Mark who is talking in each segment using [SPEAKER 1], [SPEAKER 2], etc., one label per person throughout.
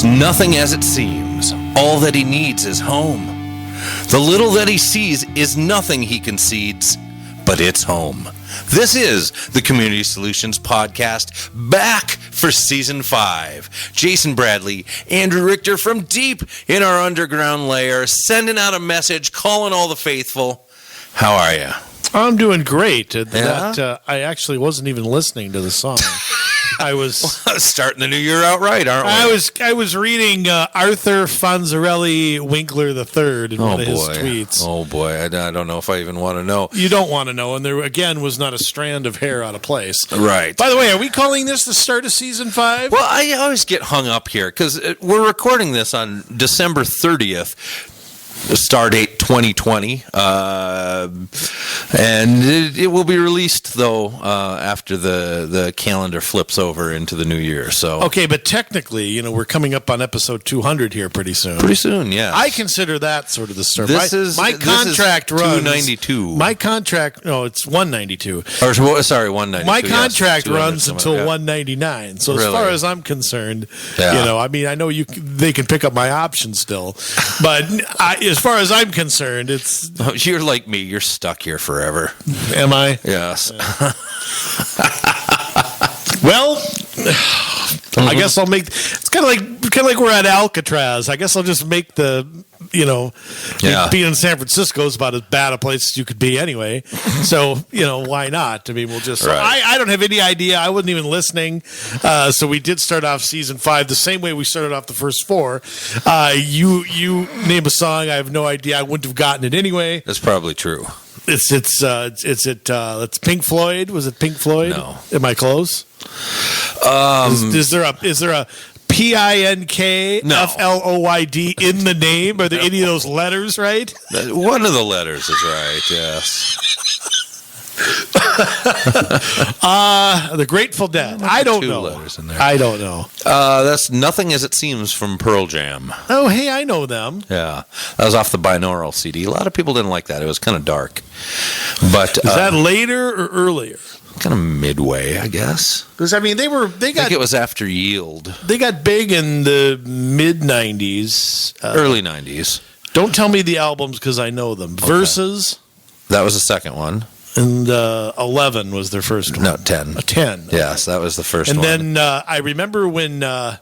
[SPEAKER 1] Nothing as it seems. All that he needs is home. The little that he sees is nothing he concedes, but it's home. This is the Community Solutions Podcast, back for Season 5. Jason Bradley, Andrew Richter from deep in our underground lair, sending out a message, calling all the faithful. How are you?
[SPEAKER 2] I'm doing great.
[SPEAKER 1] Yeah?
[SPEAKER 2] I actually wasn't even listening to the song. I was
[SPEAKER 1] starting the new year out right, aren't we?
[SPEAKER 2] I was reading Arthur Fonzarelli Winkler III in one of his tweets.
[SPEAKER 1] Oh boy, I don't know if I even want to know.
[SPEAKER 2] You don't want to know, and there again was not a strand of hair out of place.
[SPEAKER 1] Right.
[SPEAKER 2] By the way, are we calling this the start of Season 5?
[SPEAKER 1] Well, I always get hung up here because we're recording this on December 30th. The star date 2020, and it will be released though after the calendar flips over into the new year. So
[SPEAKER 2] okay, but technically, we're coming up on episode 200 here pretty soon.
[SPEAKER 1] Pretty soon, yeah.
[SPEAKER 2] I consider that sort of the start.
[SPEAKER 1] My contract
[SPEAKER 2] runs
[SPEAKER 1] 292.
[SPEAKER 2] My contract, no, it's 192.
[SPEAKER 1] Or sorry, 192.
[SPEAKER 2] My contract runs until 199. So as far as I'm concerned, I know they can pick up my option still, but as far as I'm concerned, it's...
[SPEAKER 1] You're like me. You're stuck here forever.
[SPEAKER 2] Am I?
[SPEAKER 1] Yes.
[SPEAKER 2] Well, I guess I'll make... It's kind of like we're at Alcatraz. I guess I'll just make the... being in San Francisco is about as bad a place as you could be anyway. So, why not? I mean, we'll just... Right. I don't have any idea. I wasn't even listening. So we did start off Season 5 the same way we started off the first 4. You name a song. I have no idea. I wouldn't have gotten it anyway.
[SPEAKER 1] That's probably true.
[SPEAKER 2] It's Pink Floyd. Was it Pink Floyd?
[SPEAKER 1] No.
[SPEAKER 2] Am I close? Is there a PINK-FLOYD in the name? Are there any of those letters right?
[SPEAKER 1] One of the letters is right, yes.
[SPEAKER 2] The Grateful Dead. I don't know.
[SPEAKER 1] Letters in there.
[SPEAKER 2] I don't know.
[SPEAKER 1] That's Nothing As It Seems from Pearl Jam.
[SPEAKER 2] Oh, hey, I know them.
[SPEAKER 1] Yeah. That was off the binaural CD. A lot of people didn't like that. It was kind of dark. But
[SPEAKER 2] is that later or earlier?
[SPEAKER 1] Kind of midway, I guess.
[SPEAKER 2] Because I think
[SPEAKER 1] it was after Yield.
[SPEAKER 2] They got big in the mid '90s,
[SPEAKER 1] early '90s.
[SPEAKER 2] Don't tell me the albums because I know them. Okay. Versus.
[SPEAKER 1] That was the second one.
[SPEAKER 2] And 11 was their first one.
[SPEAKER 1] No, 10.
[SPEAKER 2] 10. Okay.
[SPEAKER 1] Yes, that was the first one.
[SPEAKER 2] And then I remember when Vitalogy.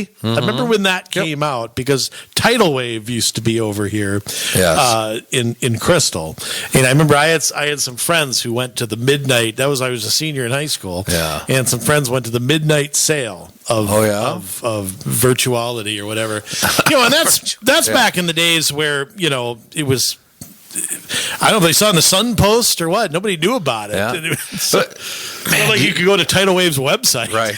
[SPEAKER 2] Mm-hmm. I remember when that came out because Tidal Wave used to be over here in Crystal. And I remember I had some friends who went to the midnight. I was a senior in high school. Yeah. And some friends went to the midnight sale of Virtuality or whatever. And that's back in the days where, it was, I don't know if they saw in the Sun Post or what. Nobody knew about it. Yeah. You could go to Tidal Wave's website.
[SPEAKER 1] Right.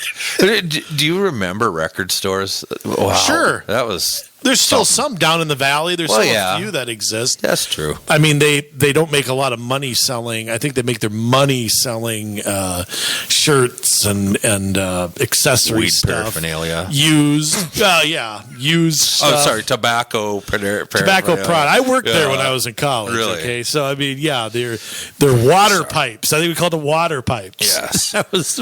[SPEAKER 1] Do you remember record stores? Wow.
[SPEAKER 2] Sure.
[SPEAKER 1] That was...
[SPEAKER 2] There's still some down in the valley. There's still a few that exist.
[SPEAKER 1] That's true.
[SPEAKER 2] I mean, they don't make a lot of money selling. I think they make their money selling shirts and accessory
[SPEAKER 1] weed
[SPEAKER 2] stuff.
[SPEAKER 1] Paraphernalia.
[SPEAKER 2] Used. Used stuff.
[SPEAKER 1] Oh, sorry. Tobacco
[SPEAKER 2] product. I worked there when I was in college.
[SPEAKER 1] Really?
[SPEAKER 2] Okay. So, I mean, they're water pipes. I think we called them water pipes.
[SPEAKER 1] Yes.
[SPEAKER 2] That was...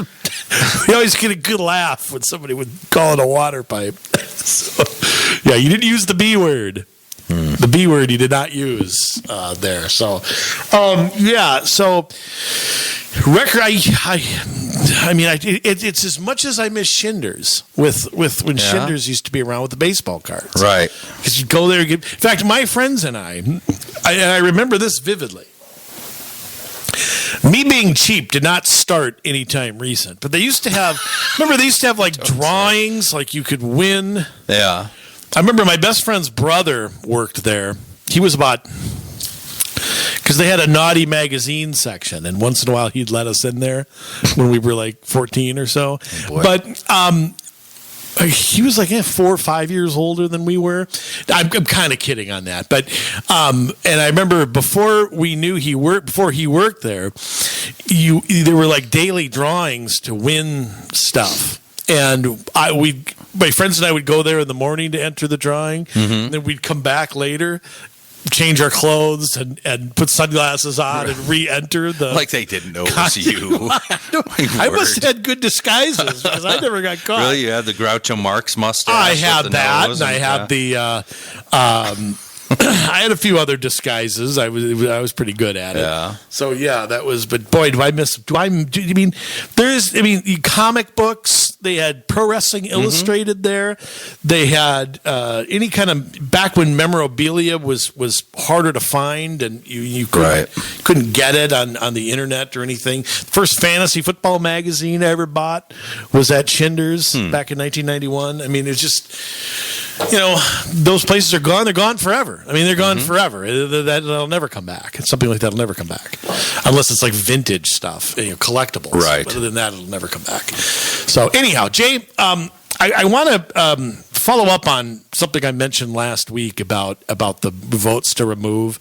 [SPEAKER 2] We always get a good laugh when somebody would call it a water pipe. So, you didn't use the B word. The B word you did not use there. So, So, record. It's as much as I miss Shinders with when Shinders used to be around with the baseball cards.
[SPEAKER 1] Right.
[SPEAKER 2] Because you go there. In fact, my friends and I remember this vividly. Me being cheap did not start anytime recent, but they used to have. Remember, they used to have like drawings, like you could win.
[SPEAKER 1] Yeah.
[SPEAKER 2] I remember my best friend's brother worked there. He was because they had a naughty magazine section, and once in a while he'd let us in there when we were like 14 or so. Oh, but he was like 4 or 5 years older than we were. I'm kind of kidding on that, but and I remember before he worked there, there were like daily drawings to win stuff. And my friends and I would go there in the morning to enter the drawing, and then we'd come back later. change our clothes and put sunglasses on and re-enter the.
[SPEAKER 1] Like they didn't know it was you.
[SPEAKER 2] I must have had good disguises because I never got caught.
[SPEAKER 1] Really? You had the Groucho Marx mustache?
[SPEAKER 2] I had that, and I had the. I had a few other disguises. I was pretty good at it.
[SPEAKER 1] Yeah.
[SPEAKER 2] So yeah, that was. But boy, do I miss? Comic books. They had Pro Wrestling Illustrated there. They had any kind of back when memorabilia was harder to find, and you couldn't get it on the internet or anything. First fantasy football magazine I ever bought was at Schindler's back in 1991. I mean, it's just. Those places are gone. They're gone forever. I mean, they're gone forever. That'll never come back. Something like that'll never come back, unless it's like vintage stuff, collectibles.
[SPEAKER 1] Right.
[SPEAKER 2] Other than that, it'll never come back. So anyhow, Jay, I want to follow up on something I mentioned last week about the votes to remove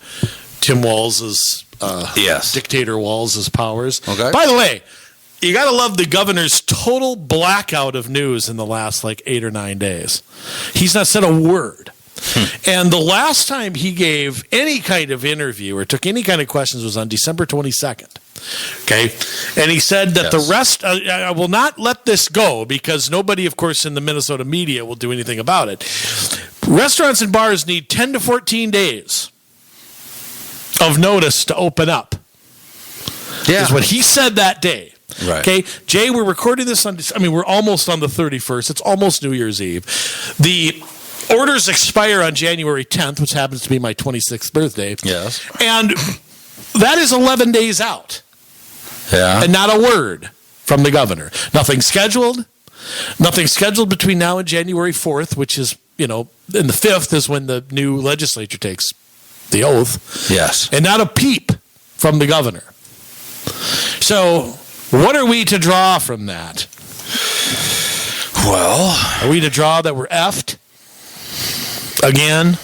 [SPEAKER 2] Tim Walz's dictator Walz's powers.
[SPEAKER 1] Okay.
[SPEAKER 2] By the way. You got to love the governor's total blackout of news in the last 8 or 9 days. He's not said a word. And the last time he gave any kind of interview or took any kind of questions was on December 22nd. Okay. And he said that the rest, I will not let this go because nobody, of course, in the Minnesota media will do anything about it. Restaurants and bars need 10 to 14 days of notice to open up.
[SPEAKER 1] Yeah.
[SPEAKER 2] Is what he said that day.
[SPEAKER 1] Right.
[SPEAKER 2] Okay, Jay, we're recording this we're almost on the 31st. It's almost New Year's Eve. The orders expire on January 10th, which happens to be my 26th birthday.
[SPEAKER 1] Yes.
[SPEAKER 2] And that is 11 days out.
[SPEAKER 1] Yeah.
[SPEAKER 2] And not a word from the governor. Nothing scheduled. Nothing scheduled between now and January 4th, which is, and the 5th is when the new legislature takes the oath.
[SPEAKER 1] Yes.
[SPEAKER 2] And not a peep from the governor. So... what are we to draw from that?
[SPEAKER 1] Well,
[SPEAKER 2] are we to draw that we're effed again?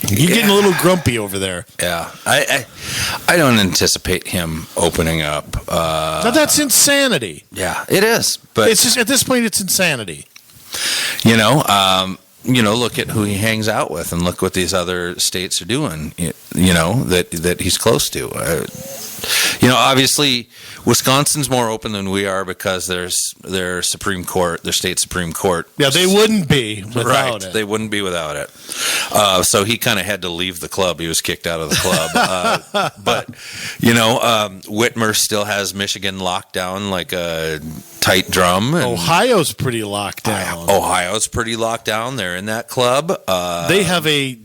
[SPEAKER 2] You're getting a little grumpy over there.
[SPEAKER 1] Yeah, I don't anticipate him opening up.
[SPEAKER 2] Now that's insanity.
[SPEAKER 1] Yeah, it is. But
[SPEAKER 2] it's just at this point, it's insanity.
[SPEAKER 1] Look at who he hangs out with, and look what these other states are doing. That he's close to. Obviously, Wisconsin's more open than we are because their Supreme Court, their state Supreme Court.
[SPEAKER 2] Yeah, they wouldn't be without it.
[SPEAKER 1] They wouldn't be without it. So he kind of had to leave the club. He was kicked out of the club. But Whitmer still has Michigan locked down like a tight drum. And
[SPEAKER 2] Ohio's pretty locked down.
[SPEAKER 1] Ohio's pretty locked down. They're in that club.
[SPEAKER 2] They have a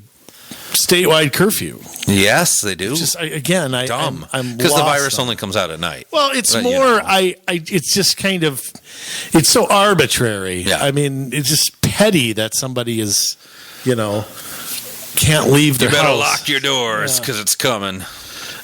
[SPEAKER 2] statewide curfew.
[SPEAKER 1] Yes, they do.
[SPEAKER 2] Just I'm
[SPEAKER 1] because the virus only comes out at night.
[SPEAKER 2] Well, it's more. It's just kind of. It's so arbitrary.
[SPEAKER 1] Yeah.
[SPEAKER 2] I mean, it's just petty that somebody is, can't leave their house.
[SPEAKER 1] You better lock your doors because it's coming.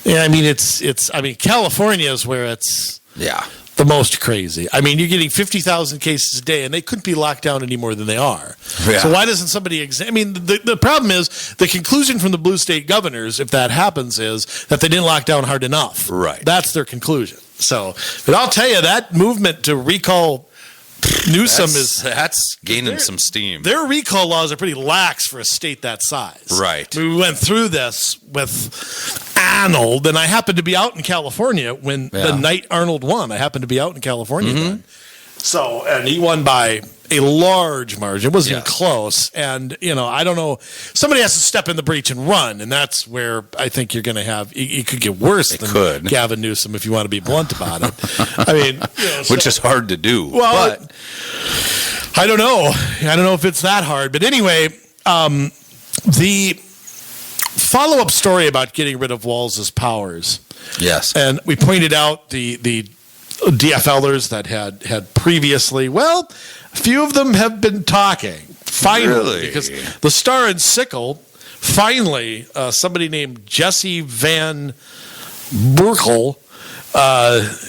[SPEAKER 2] Yeah, I mean, it's. I mean, California is where it's.
[SPEAKER 1] Yeah.
[SPEAKER 2] The most crazy. I mean, you're getting 50,000 cases a day, and they couldn't be locked down any more than they are. Yeah. So why doesn't somebody the problem is the conclusion from the blue state governors, if that happens, is that they didn't lock down hard enough.
[SPEAKER 1] Right.
[SPEAKER 2] That's their conclusion. So, but I'll tell you, that movement to recall Newsom
[SPEAKER 1] that's gaining some steam.
[SPEAKER 2] Their recall laws are pretty lax for a state that size.
[SPEAKER 1] Right.
[SPEAKER 2] We went through this with Arnold, and I happened to be out in California when the night Arnold won. I happened to be out in California then. So, and he won by a large margin. It wasn't even close. And, I don't know. Somebody has to step in the breach and run, and that's where I think you're going to have it could get worse than Gavin Newsom if you want to be blunt about it. I mean,
[SPEAKER 1] which is hard to do.
[SPEAKER 2] Well, but I don't know. I don't know if it's that hard. But anyway, the follow-up story about getting rid of Walz's powers.
[SPEAKER 1] Yes.
[SPEAKER 2] And we pointed out the DFLers that had previously, a few of them have been talking. Finally, because the Star and Sickle, finally, somebody named Jesse Van Burkel,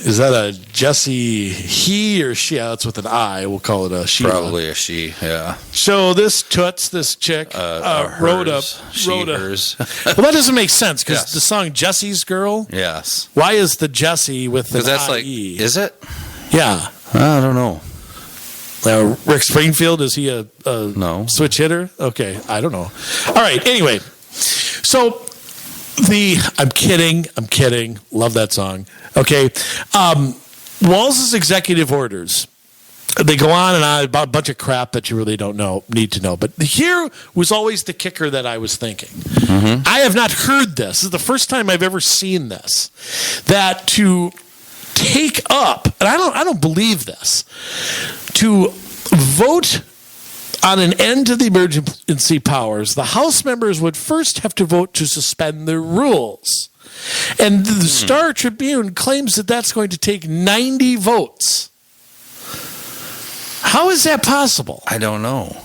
[SPEAKER 2] is that a Jesse he or she? Yeah, that's with an I. We'll call it a she.
[SPEAKER 1] Probably a she, yeah.
[SPEAKER 2] So this chick, wrote a.
[SPEAKER 1] Hers.
[SPEAKER 2] Well, that doesn't make sense because the song Jesse's Girl.
[SPEAKER 1] Yes.
[SPEAKER 2] Why is the Jesse with the
[SPEAKER 1] that's
[SPEAKER 2] IE?
[SPEAKER 1] is it?
[SPEAKER 2] Yeah.
[SPEAKER 1] I don't know.
[SPEAKER 2] Rick Springfield, is he a
[SPEAKER 1] No.
[SPEAKER 2] switch hitter? Okay, I don't know. All right, anyway. So I'm kidding. Love that song. Okay. Walz's executive orders, they go on and on about a bunch of crap that you really don't need to know. But here was always the kicker that I was thinking. Mm-hmm. I have not heard this. This is the first time I've ever seen this. That to take up, and I don't believe this, to vote on an end to the emergency powers, the House members would first have to vote to suspend the rules. And the Star Tribune claims that that's going to take 90 votes. How is that possible?
[SPEAKER 1] I don't know.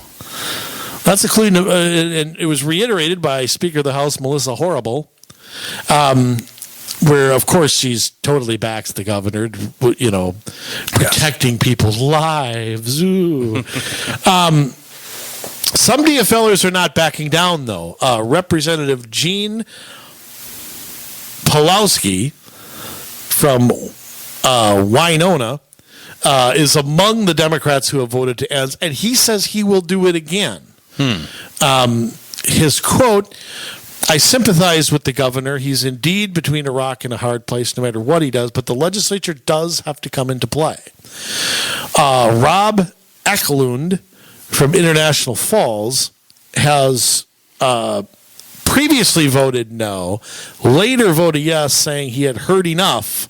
[SPEAKER 2] That's including, and it was reiterated by Speaker of the House, Melissa Horrible, where, of course, she's totally backs the governor, protecting people's lives. Ooh. Some DFLers are not backing down, though. Representative Gene Pawlowski from Winona is among the Democrats who have voted to end, and he says he will do it again. His quote, "I sympathize with the governor. He's indeed between a rock and a hard place no matter what he does, but the legislature does have to come into play." Rob Eklund from International Falls has previously voted no, later voted yes, saying he had heard enough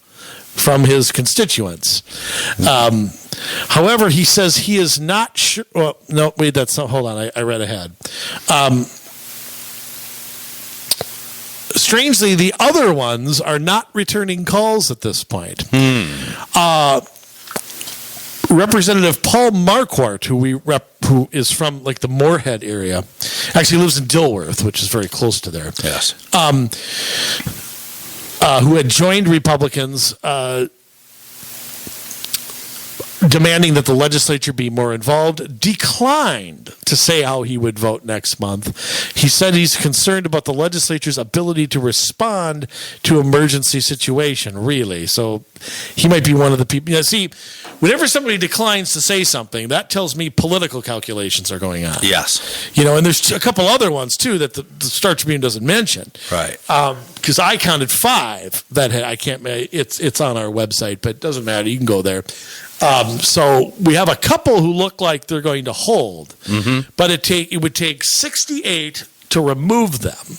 [SPEAKER 2] from his constituents. However, he says he is not sure. Well, no, wait, that's not. Hold on, I read ahead. Strangely, the other ones are not returning calls at this point. Representative Paul Marquardt, who is from like the Moorhead area, actually lives in Dilworth, which is very close to there.
[SPEAKER 1] Yes.
[SPEAKER 2] Who had joined Republicans, demanding that the legislature be more involved, declined to say how he would vote next month. He said he's concerned about the legislature's ability to respond to emergency situation, really. So he might be one of the people. See, whenever somebody declines to say something, that tells me political calculations are going on.
[SPEAKER 1] Yes.
[SPEAKER 2] And there's a couple other ones, too, that the Star Tribune doesn't mention.
[SPEAKER 1] Right.
[SPEAKER 2] Because I counted 5 that I can't. It's on our website, but it doesn't matter. You can go there. So we have a couple who look like they're going to hold, but it would take 68 to remove them.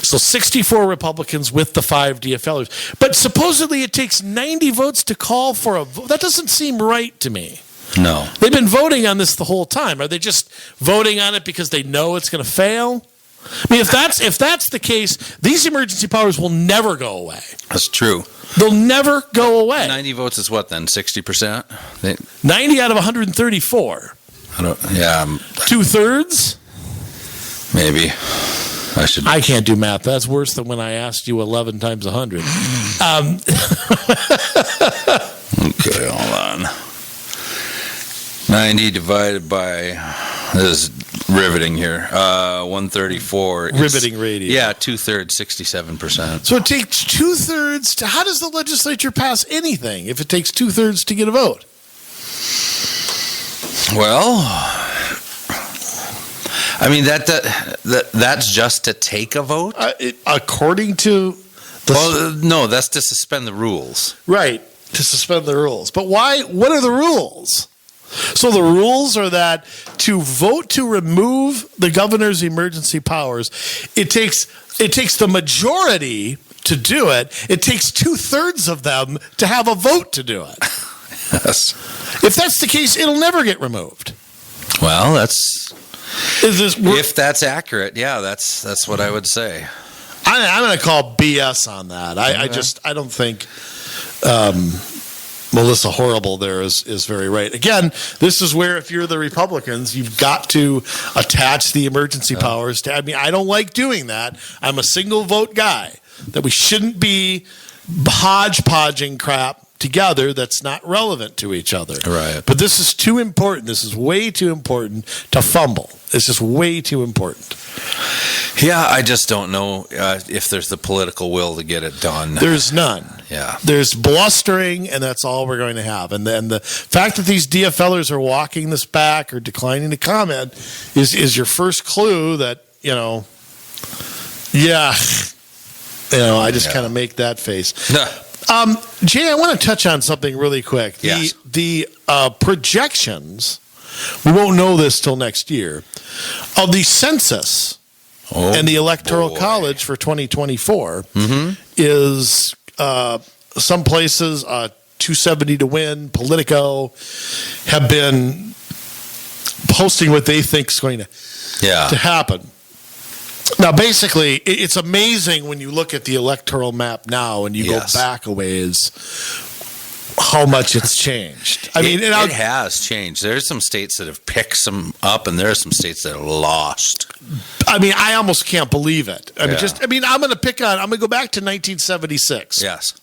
[SPEAKER 2] So 64 Republicans with the 5 DFLers. But supposedly it takes 90 votes to call for a vote. That doesn't seem right to me.
[SPEAKER 1] No.
[SPEAKER 2] They've been voting on this the whole time. Are they just voting on it because they know it's going to fail? I mean, if that's the case, these emergency powers will never go away.
[SPEAKER 1] That's true.
[SPEAKER 2] They'll never go away.
[SPEAKER 1] 90 votes is what then? 60%?
[SPEAKER 2] 90 out of 134.
[SPEAKER 1] Yeah.
[SPEAKER 2] 2/3?
[SPEAKER 1] Maybe.
[SPEAKER 2] I can't do math. That's worse than when I asked you 11 times 100.
[SPEAKER 1] Okay, hold on. 90 divided by, this is riveting here, 134.
[SPEAKER 2] Riveting radio.
[SPEAKER 1] Yeah, 2/3, 67%.
[SPEAKER 2] So it takes 2/3 how does the legislature pass anything if it takes 2/3 to get a vote?
[SPEAKER 1] Well, I mean, that's just to take a vote?
[SPEAKER 2] According to
[SPEAKER 1] no, that's to suspend the rules.
[SPEAKER 2] Right, to suspend the rules. But why? What are the rules? So the rules are that to vote to remove the governor's emergency powers, it takes the majority to do it. It takes 2/3 of them to have a vote to do it.
[SPEAKER 1] Yes.
[SPEAKER 2] If that's the case, it'll never get removed.
[SPEAKER 1] Well,
[SPEAKER 2] if
[SPEAKER 1] that's accurate, yeah, that's what I would say.
[SPEAKER 2] I'm going to call BS on that. I don't think Melissa Horrible there is very right. Again, this is where if you're the Republicans, you've got to attach the emergency powers to. I mean, I don't like doing that. I'm a single vote guy. That we shouldn't be hodgepodging crap together that's not relevant to each other.
[SPEAKER 1] Right.
[SPEAKER 2] But this is too important. This is way too important to fumble. It's just way too important.
[SPEAKER 1] Yeah, I just don't know if there's the political will to get it done.
[SPEAKER 2] There's none.
[SPEAKER 1] Yeah.
[SPEAKER 2] There's blustering, and that's all we're going to have. And then the fact that these DFLers are walking this back or declining to comment is your first clue that, I just kind of make that face. Jay, I want to touch on something really quick.
[SPEAKER 1] Yes.
[SPEAKER 2] The projections, we won't know this till next year, of the census and the Electoral College for 2024 is some places 270 to win. Politico have been posting what they think is going to happen. Now, basically, it's amazing when you look at the electoral map now and you go back a ways how much it's changed. I mean,
[SPEAKER 1] it has changed. There's some states that have picked some up, and there are some states that have lost.
[SPEAKER 2] I mean, I almost can't believe it. I'm going to go back to 1976.
[SPEAKER 1] Yes.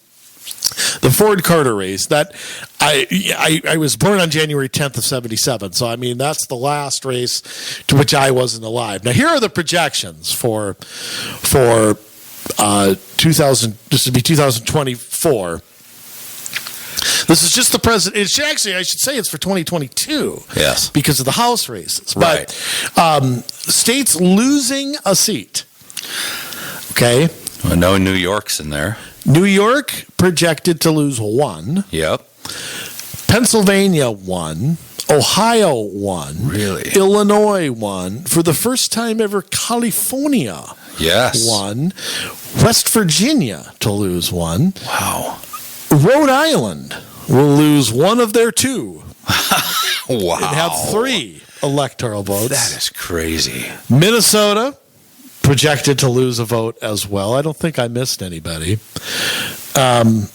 [SPEAKER 2] The Ford Carter race. That I was born on January 10th of 77. So, I mean, that's the last race to which I wasn't alive. Now, here are the projections for 2000. This would be 2024. This is just the president. It's actually, I should say, it's for 2022.
[SPEAKER 1] Yes,
[SPEAKER 2] because of the House races.
[SPEAKER 1] Right.
[SPEAKER 2] But states losing a seat. Okay.
[SPEAKER 1] I know New York's in there.
[SPEAKER 2] New York projected to lose 1.
[SPEAKER 1] Yep.
[SPEAKER 2] Pennsylvania 1. Ohio 1.
[SPEAKER 1] Really?
[SPEAKER 2] Illinois 1. For the first time ever, California 1. West Virginia to lose 1.
[SPEAKER 1] Wow.
[SPEAKER 2] Rhode Island will lose 1 of their 2.
[SPEAKER 1] Wow.
[SPEAKER 2] And have 3 electoral votes.
[SPEAKER 1] That is crazy.
[SPEAKER 2] Minnesota projected to lose a vote as well. I don't think I missed anybody. And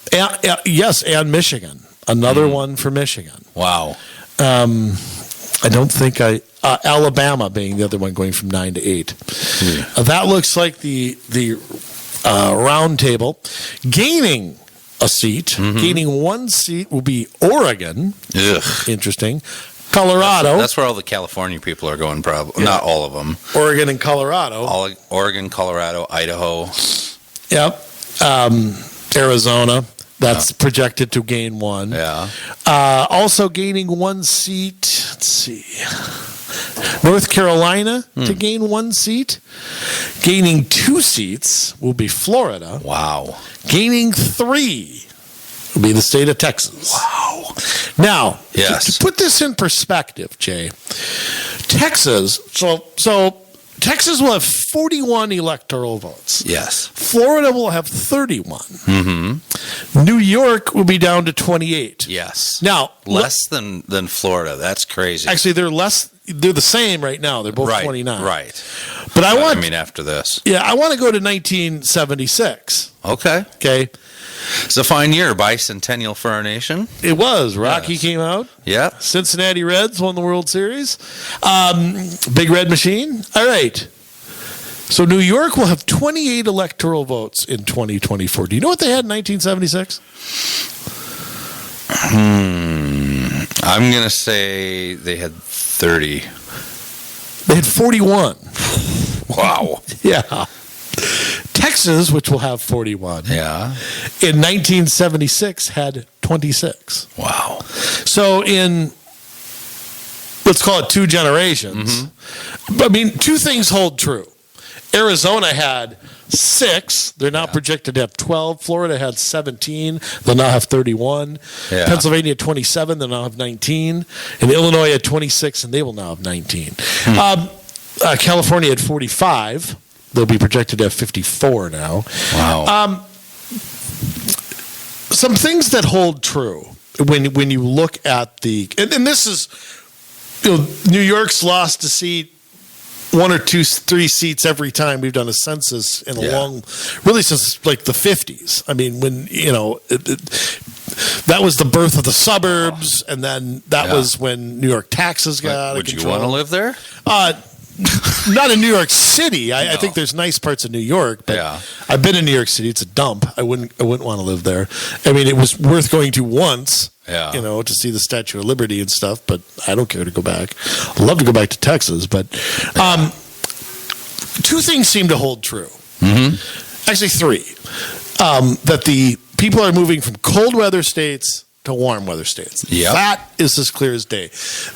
[SPEAKER 2] Michigan. Another one for Michigan.
[SPEAKER 1] Wow.
[SPEAKER 2] I don't think Alabama being the other one going from 9 to 8. That looks like the round table. Gaining a seat, gaining 1 seat will be Oregon.
[SPEAKER 1] Ugh.
[SPEAKER 2] Interesting. Colorado.
[SPEAKER 1] That's where all the California people are going, probably. Yeah. Not all of them.
[SPEAKER 2] Oregon and Colorado.
[SPEAKER 1] Oregon, Colorado, Idaho.
[SPEAKER 2] Yep. Arizona. That's projected to gain 1.
[SPEAKER 1] Yeah.
[SPEAKER 2] Also gaining 1 seat. Let's see. North Carolina to gain 1 seat. Gaining 2 seats will be Florida.
[SPEAKER 1] Wow.
[SPEAKER 2] Gaining 3 will be the state of Texas.
[SPEAKER 1] Wow.
[SPEAKER 2] Now,
[SPEAKER 1] yes.
[SPEAKER 2] to put this in perspective, Jay, Texas, so Texas will have 41 electoral votes.
[SPEAKER 1] Yes.
[SPEAKER 2] Florida will have 31. New York will be down to 28.
[SPEAKER 1] Yes.
[SPEAKER 2] Now,
[SPEAKER 1] less than Florida. That's crazy.
[SPEAKER 2] Actually, they're the same right now. They're both 29.
[SPEAKER 1] Right.
[SPEAKER 2] But
[SPEAKER 1] after this.
[SPEAKER 2] Yeah, I want to go to 1976.
[SPEAKER 1] Okay. It's a fine year, bicentennial for our nation.
[SPEAKER 2] It was. Rocky came out.
[SPEAKER 1] Yeah.
[SPEAKER 2] Cincinnati Reds won the World Series. Big Red Machine. All right. So New York will have 28 electoral votes in 2024. Do you know what they had in 1976?
[SPEAKER 1] I'm going to say they had 30.
[SPEAKER 2] They had 41.
[SPEAKER 1] Wow.
[SPEAKER 2] Yeah. Texas, which will have 41.
[SPEAKER 1] Yeah.
[SPEAKER 2] In 1976 had 26.
[SPEAKER 1] Wow.
[SPEAKER 2] So in, let's call it 2 generations. I mean, 2 things hold true. Arizona had 6. They're now projected to have 12. Florida had 17. They'll now have 31.
[SPEAKER 1] Yeah.
[SPEAKER 2] Pennsylvania had 27. They'll now have 19. And Illinois had 26, and they will now have 19. California had 45. They'll be projected to have 54 now.
[SPEAKER 1] Wow.
[SPEAKER 2] Some things that hold true when you look at and this is, New York's lost a seat, 1 or 2, 3 seats every time we've done a census in a long, really since like the 50s. I mean, when, that was the birth of the suburbs, and then that was when New York taxes got out of control.
[SPEAKER 1] Would you want to live there?
[SPEAKER 2] Not in New York City. I think there's nice parts of New York, but I've been in New York City. It's a dump. I wouldn't want to live there. I mean, it was worth going to once, to see the Statue of Liberty and stuff, but I don't care to go back. I'd love to go back to Texas, but two things seem to hold true. Actually, three. That the people are moving from cold weather states to warm weather states.
[SPEAKER 1] Yep.
[SPEAKER 2] That is as clear as day.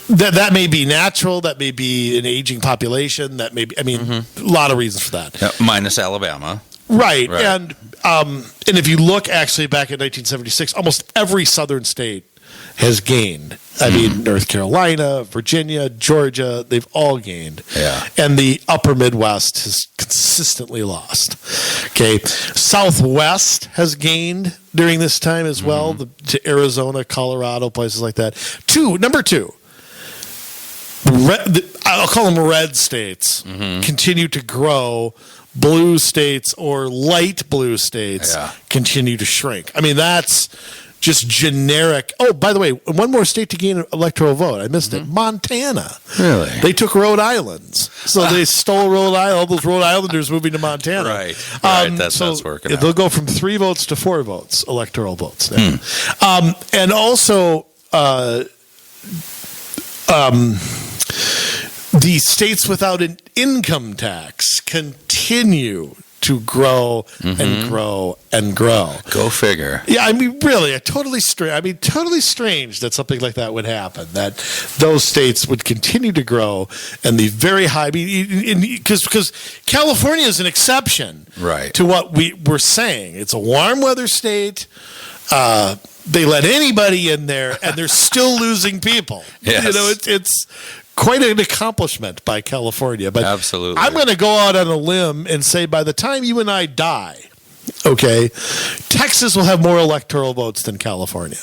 [SPEAKER 2] That may be natural. That may be an aging population. That may be, a lot of reasons for that.
[SPEAKER 1] Minus Alabama.
[SPEAKER 2] Right. And if you look actually back in 1976, almost every southern state has gained. I mean, North Carolina, Virginia, Georgia, they've all gained.
[SPEAKER 1] Yeah.
[SPEAKER 2] And the upper Midwest has consistently lost. Okay. Southwest has gained during this time as well, to Arizona, Colorado, places like that. Number two, I'll call them red states, continue to grow. Blue states or light blue states continue to shrink. I mean, that's just generic. Oh, by the way, one more state to gain an electoral vote. I missed it. Montana.
[SPEAKER 1] Really?
[SPEAKER 2] They took Rhode Island's. So they stole Rhode Island. All those Rhode Islanders moving to Montana.
[SPEAKER 1] Right. That's working out.
[SPEAKER 2] They'll go from 3 votes to 4 votes, electoral votes. Now. And also, the states without an income tax continue to grow and grow and grow.
[SPEAKER 1] Go figure.
[SPEAKER 2] Yeah, I mean, really, totally strange that something like that would happen. That those states would continue to grow, and the very high, because California is an exception,
[SPEAKER 1] right,
[SPEAKER 2] to what we're saying. It's a warm weather state. They let anybody in there, and they're still losing people.
[SPEAKER 1] Yes.
[SPEAKER 2] You know, it's quite an accomplishment by California. But
[SPEAKER 1] absolutely,
[SPEAKER 2] I'm going to go out on a limb and say by the time you and I die, okay, Texas will have more electoral votes than California.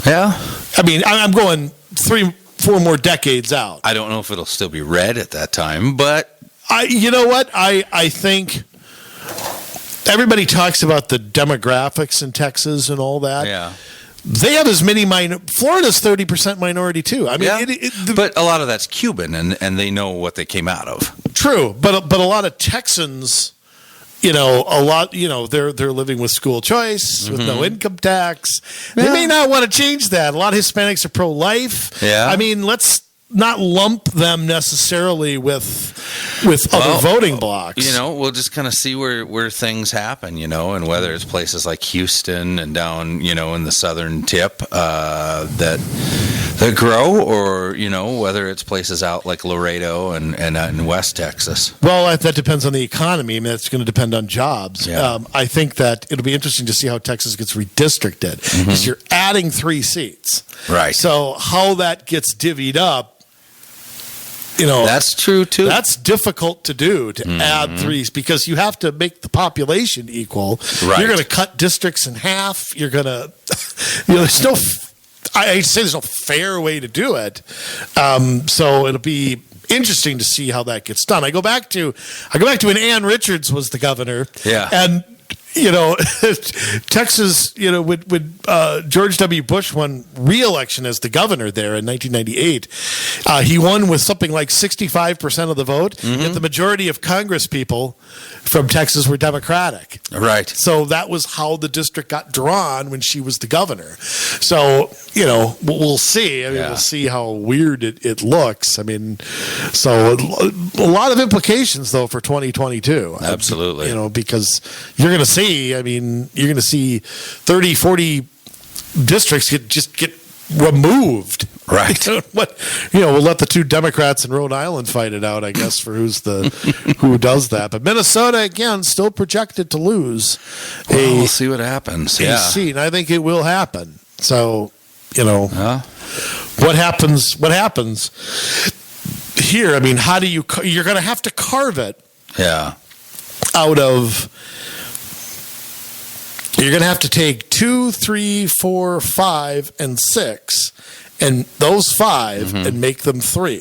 [SPEAKER 1] Yeah.
[SPEAKER 2] I mean, I'm going 3-4 more decades out.
[SPEAKER 1] I don't know if it'll still be red at that time, but
[SPEAKER 2] you know what? I think everybody talks about the demographics in Texas and all that.
[SPEAKER 1] Yeah.
[SPEAKER 2] They have as many Florida's 30% minority too. I mean,
[SPEAKER 1] but a lot of that's Cuban, and they know what they came out of.
[SPEAKER 2] True, but a lot of Texans, they're living with school choice, with no income tax. They may not want to change that. A lot of Hispanics are pro-life.
[SPEAKER 1] Yeah.
[SPEAKER 2] I mean, let's not lump them necessarily with other voting blocks.
[SPEAKER 1] We'll just kind of see where things happen, and whether it's places like Houston and down, in the southern tip that grow, or, whether it's places out like Laredo and in West Texas.
[SPEAKER 2] Well, that depends on the economy. I mean, it's going to depend on jobs.
[SPEAKER 1] Yeah.
[SPEAKER 2] I think that it'll be interesting to see how Texas gets redistricted, because you're adding 3 seats.
[SPEAKER 1] Right.
[SPEAKER 2] So how that gets divvied up,
[SPEAKER 1] that's true too.
[SPEAKER 2] That's difficult to do, to add 3, because you have to make the population equal.
[SPEAKER 1] Right.
[SPEAKER 2] You're going to cut districts in half. You're going to, there's no, I say there's no fair way to do it. So it'll be interesting to see how that gets done. I go back to when Ann Richards was the governor.
[SPEAKER 1] Yeah.
[SPEAKER 2] And Texas, when George W. Bush won re-election as the governor there in 1998, he won with something like 65% of the vote, yet the majority of Congress people from Texas were Democratic.
[SPEAKER 1] Right.
[SPEAKER 2] So that was how the district got drawn when she was the governor. So, we'll see. I mean, we'll see how weird it looks. I mean, so a lot of implications, though, for 2022.
[SPEAKER 1] Absolutely.
[SPEAKER 2] Because you're going to see, you're going to see 30, 40 districts get removed.
[SPEAKER 1] Right.
[SPEAKER 2] We'll let the 2 Democrats in Rhode Island fight it out, I guess, for who does that. But Minnesota, again, still projected to lose.
[SPEAKER 1] We'll see what happens.
[SPEAKER 2] seat, and I think it will happen. So, what happens here? I mean, how do you're going to have to carve it out of. You're going to have to take 2, 3, 4, 5, and 6, and those 5 and make them 4.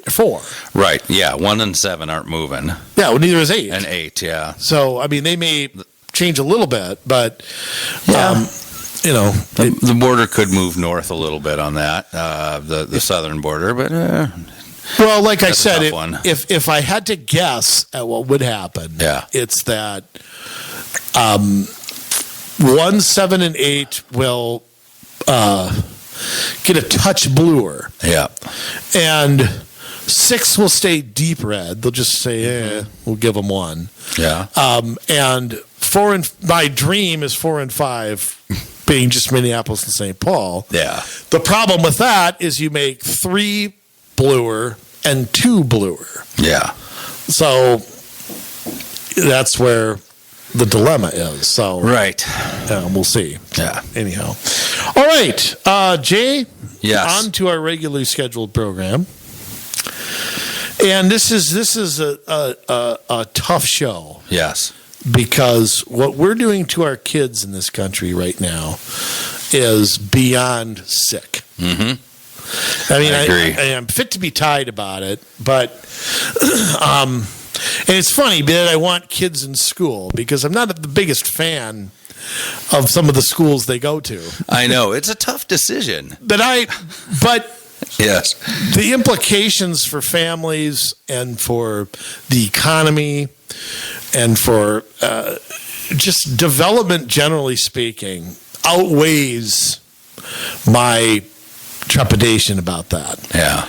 [SPEAKER 1] Right. Yeah. 1 and 7 aren't moving.
[SPEAKER 2] Yeah. Well, neither is 8.
[SPEAKER 1] And 8. Yeah.
[SPEAKER 2] So I mean, they may change a little bit, but
[SPEAKER 1] the border could move north a little bit on that, the southern border, but.
[SPEAKER 2] Well, like I said,
[SPEAKER 1] if
[SPEAKER 2] I had to guess at what would happen, it's that 1, 7, and 8 will get a touch bluer.
[SPEAKER 1] Yeah.
[SPEAKER 2] And 6 will stay deep red. They'll just say, we'll give them 1.
[SPEAKER 1] Yeah.
[SPEAKER 2] And my dream is 4 and 5 being just Minneapolis and St. Paul.
[SPEAKER 1] Yeah.
[SPEAKER 2] The problem with that is you make 3 bluer and 2 bluer.
[SPEAKER 1] Yeah.
[SPEAKER 2] So that's where the dilemma is. So
[SPEAKER 1] right.
[SPEAKER 2] We'll see.
[SPEAKER 1] Yeah.
[SPEAKER 2] Anyhow. All right. Jay,
[SPEAKER 1] yes.
[SPEAKER 2] on to our regularly scheduled program. And this is a tough show.
[SPEAKER 1] Yes.
[SPEAKER 2] Because what we're doing to our kids in this country right now is beyond sick.
[SPEAKER 1] Mm-hmm.
[SPEAKER 2] I mean,
[SPEAKER 1] I agree.
[SPEAKER 2] I'm fit to be tied about it, but and it's funny that I want kids in school because I'm not the biggest fan of some of the schools they go to.
[SPEAKER 1] I know it's a tough decision,
[SPEAKER 2] but
[SPEAKER 1] yes,
[SPEAKER 2] the implications for families and for the economy and for just development, generally speaking, outweighs my trepidation about that.
[SPEAKER 1] Yeah.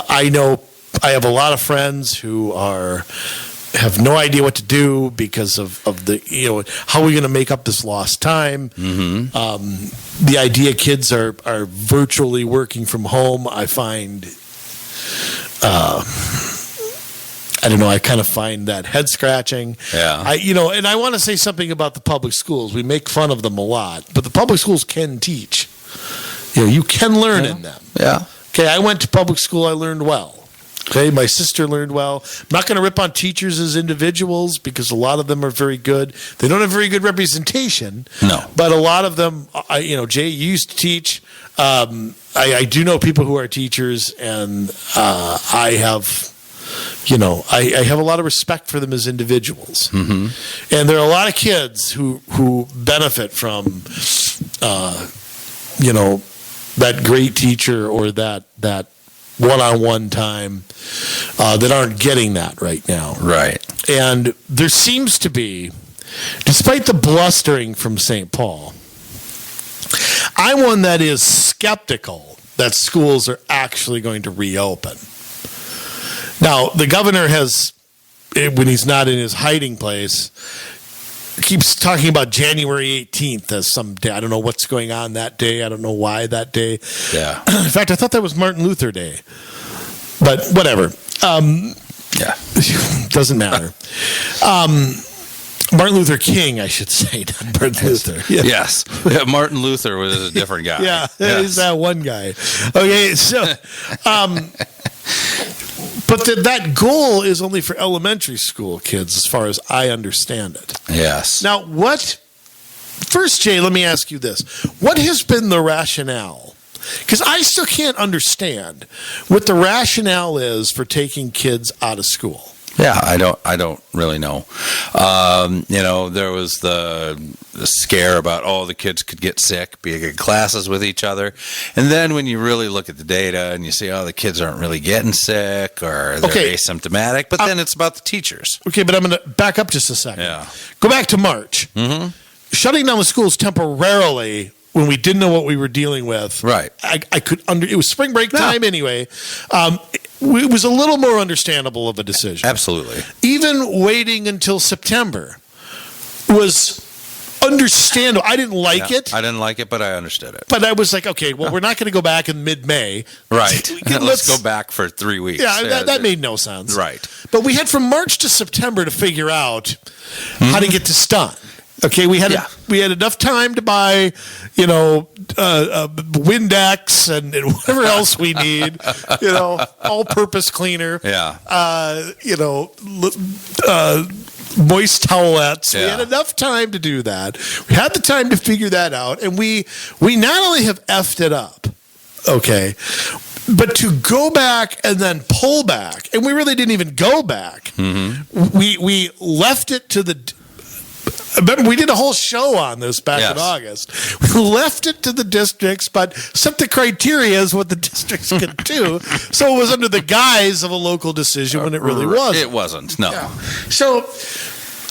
[SPEAKER 2] I know I have a lot of friends who have no idea what to do because of the, how are we going to make up this lost time?
[SPEAKER 1] Mm-hmm.
[SPEAKER 2] The idea kids are virtually working from home, I find, I don't know, I kind of find that head scratching.
[SPEAKER 1] Yeah.
[SPEAKER 2] And I want to say something about the public schools. We make fun of them a lot, but the public schools can teach. You can learn in them.
[SPEAKER 1] Yeah.
[SPEAKER 2] Okay, I went to public school. I learned well. Okay, my sister learned well. I'm not going to rip on teachers as individuals because a lot of them are very good. They don't have very good representation.
[SPEAKER 1] No.
[SPEAKER 2] But a lot of them, Jay, you used to teach. I do know people who are teachers, and I have, I have a lot of respect for them as individuals. Mm-hmm. And there are a lot of kids who benefit from, that great teacher or that one-on-one time that aren't getting that right now.
[SPEAKER 1] Right.
[SPEAKER 2] And there seems to be, despite the blustering from St. Paul, I'm one that is skeptical that schools are actually going to reopen. Now, the governor has, when he's not in his hiding place, keeps talking about January 18th as some day. I don't know what's going on that day. I don't know why that day.
[SPEAKER 1] Yeah.
[SPEAKER 2] In fact, I thought that was Martin Luther Day. But whatever.
[SPEAKER 1] Yeah.
[SPEAKER 2] Doesn't matter. Martin Luther King, I should say, not Martin Luther. Yeah.
[SPEAKER 1] Yes. Yeah, Martin Luther was a different guy.
[SPEAKER 2] Yeah,
[SPEAKER 1] yes.
[SPEAKER 2] He's that one guy. Okay, so... But that goal is only for elementary school kids, as far as I understand it.
[SPEAKER 1] Yes.
[SPEAKER 2] Now, first, Jay, let me ask you this. What has been the rationale? Because I still can't understand what the rationale is for taking kids out of school.
[SPEAKER 1] Yeah, I don't really know. There was the scare about, the kids could get sick, be in classes with each other. And then when you really look at the data and you see, the kids aren't really getting sick or they're asymptomatic, but then it's about the teachers. Okay, but I'm going to back up just a second.
[SPEAKER 2] Yeah. Go back to March. Mm-hmm. Shutting down the schools temporarily when we didn't know what we were dealing with.
[SPEAKER 1] Right.
[SPEAKER 2] It was spring break time anyway. It was a little more understandable of a decision.
[SPEAKER 1] Absolutely.
[SPEAKER 2] Even waiting until September was understandable. I didn't like it.
[SPEAKER 1] I didn't like it, but I understood it.
[SPEAKER 2] But I was like, okay, well, we're not going to go back in mid-May.
[SPEAKER 1] Right. Let's go back for 3 weeks.
[SPEAKER 2] Yeah, that made no sense.
[SPEAKER 1] Right.
[SPEAKER 2] But we had from March to September to figure out how to get this done. Okay, we had enough time to buy, Windex and whatever else we need, all-purpose cleaner.
[SPEAKER 1] Yeah.
[SPEAKER 2] Moist towelettes.
[SPEAKER 1] Yeah.
[SPEAKER 2] We had enough time to do that. We had the time to figure that out, and we not only have effed it up, okay, but to go back and then pull back, and we really didn't even go back. Mm-hmm. We left it to the. Remember, we did a whole show on this back in August. We left it to the districts, but set the criteria as what the districts could do. So it was under the guise of a local decision when it really wasn't.
[SPEAKER 1] It wasn't, no.
[SPEAKER 2] Yeah. So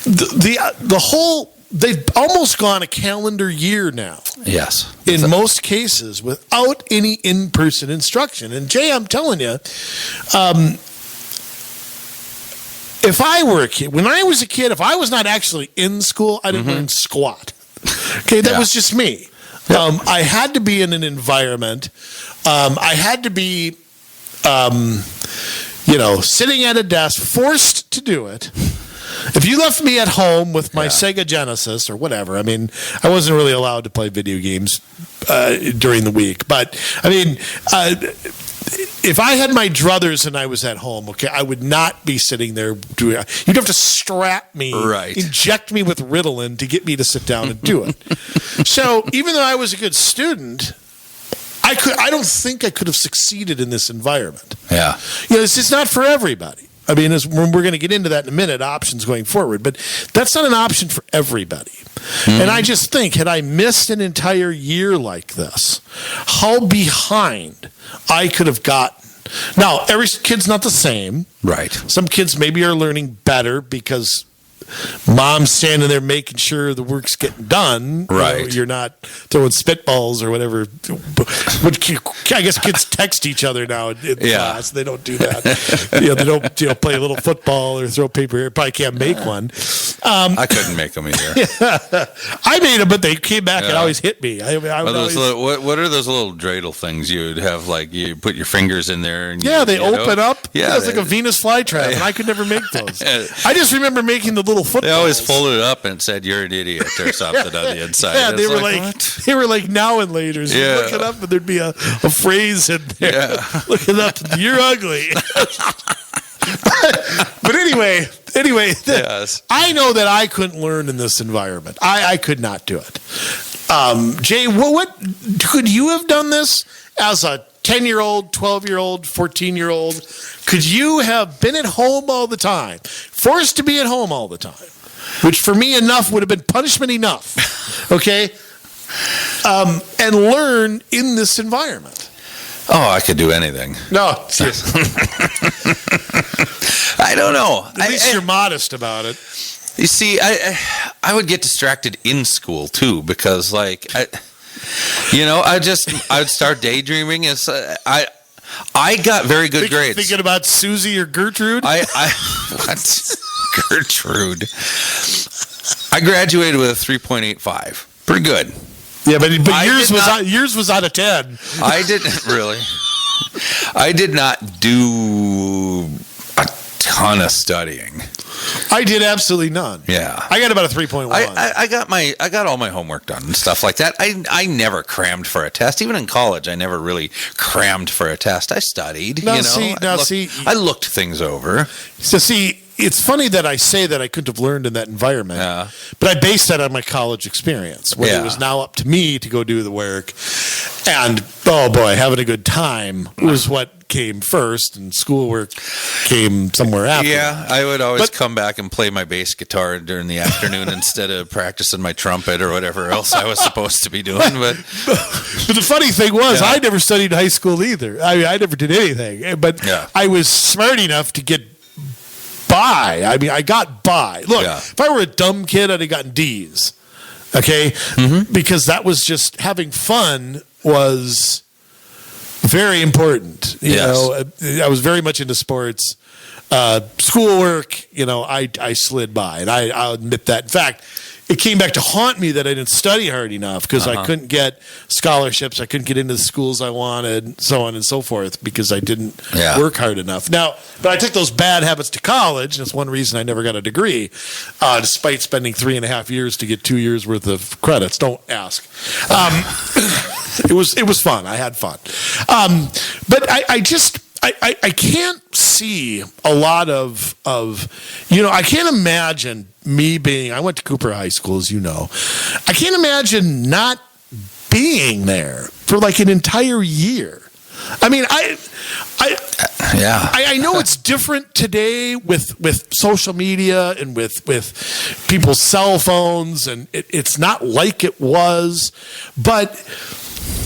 [SPEAKER 2] the whole, they've almost gone a calendar year now.
[SPEAKER 1] Yes.
[SPEAKER 2] In most cases, without any in-person instruction. And Jay, I'm telling you, if I were a kid, when I was a kid, if I was not actually in school, I didn't learn squat. Okay, that was just me. I had to be in an environment. I had to be, sitting at a desk, forced to do it. If you left me at home with my Sega Genesis or whatever, I mean, I wasn't really allowed to play video games during the week. But, I mean, if I had my druthers and I was at home, okay, I would not be sitting there doing it. You'd have to strap me, inject me with Ritalin to get me to sit down and do it. So even though I was a good student, I don't think I could have succeeded in this environment.
[SPEAKER 1] Yeah.
[SPEAKER 2] It's just not for everybody. I mean, we're going to get into that in a minute, options going forward, but that's not an option for everybody. And I just think, had I missed an entire year like this, how behind I could have gotten. Now, every kid's not the same.
[SPEAKER 1] Right.
[SPEAKER 2] Some kids maybe are learning better because mom's standing there making sure the work's getting done.
[SPEAKER 1] Right.
[SPEAKER 2] You're not throwing spitballs or whatever. I guess kids text each other now in class. They don't do that. They don't play a little football or throw paper. Probably can't make one.
[SPEAKER 1] I couldn't make them either.
[SPEAKER 2] I made them, but they came back and always hit me.
[SPEAKER 1] What are those little dreidel things you'd have? Like you put your fingers in there. And
[SPEAKER 2] they open up.
[SPEAKER 1] Yeah,
[SPEAKER 2] it's like a Venus flytrap, and I could never make those. I just remember making the little footballs.
[SPEAKER 1] They always folded it up and said, "You're an idiot" or something on the inside.
[SPEAKER 2] Yeah, they were like now and laters.
[SPEAKER 1] Yeah.
[SPEAKER 2] You look it up, and there'd be a phrase in there.
[SPEAKER 1] Yeah.
[SPEAKER 2] Look it up. You're ugly. But anyway,
[SPEAKER 1] yes.
[SPEAKER 2] I know that I couldn't learn in this environment. I could not do it. Jay, what could you have done this as a 10-year-old, 12-year-old, 14-year-old? Could you have been at home all the time, forced to be at home all the time, which for me would have been punishment enough, okay, and learn in this environment?
[SPEAKER 1] Oh, I could do anything.
[SPEAKER 2] No, seriously.
[SPEAKER 1] I don't know.
[SPEAKER 2] At least you're modest about it.
[SPEAKER 1] You see, I would get distracted in school too because, like, I would start daydreaming. I got very good grades.
[SPEAKER 2] Thinking about Susie or Gertrude?
[SPEAKER 1] What? Gertrude. I graduated with a 3.85. Pretty good.
[SPEAKER 2] Yeah, but yours was out of 10.
[SPEAKER 1] I didn't really. I did not do a ton of studying.
[SPEAKER 2] I did absolutely none.
[SPEAKER 1] Yeah,
[SPEAKER 2] I got about a 3.1.
[SPEAKER 1] I got all my homework done and stuff like that. I never crammed for a test. Even in college, I never really crammed for a test. I studied. I looked things over.
[SPEAKER 2] So see, it's funny that I say that I couldn't have learned in that environment, but I based that on my college experience, where it was now up to me to go do the work. And, oh boy, having a good time was what came first, and schoolwork came somewhere after.
[SPEAKER 1] Yeah, I would always come back and play my bass guitar during the afternoon instead of practicing my trumpet or whatever else I was supposed to be doing. But
[SPEAKER 2] the funny thing was, I never studied high school either. I never did anything. But I was smart enough to get by. I mean, I got by. Look, if I were a dumb kid, I'd have gotten D's. Okay? Because that was just having fun was very important. You know, I was very much into sports. Schoolwork, I slid by, and I'll admit that. In fact, it came back to haunt me that I didn't study hard enough because I couldn't get scholarships. I couldn't get into the schools I wanted, so on and so forth, because I didn't work hard enough. Now, but I took those bad habits to college, and that's one reason I never got a degree, despite spending 3.5 years to get 2 years worth of credits. Don't ask. It was fun. I had fun. But I can't see a lot of I can't imagine I went to Cooper High School, as you know. I can't imagine not being there for like an entire year. I mean, I know it's different today with social media and with people's cell phones, and it's not like it was, but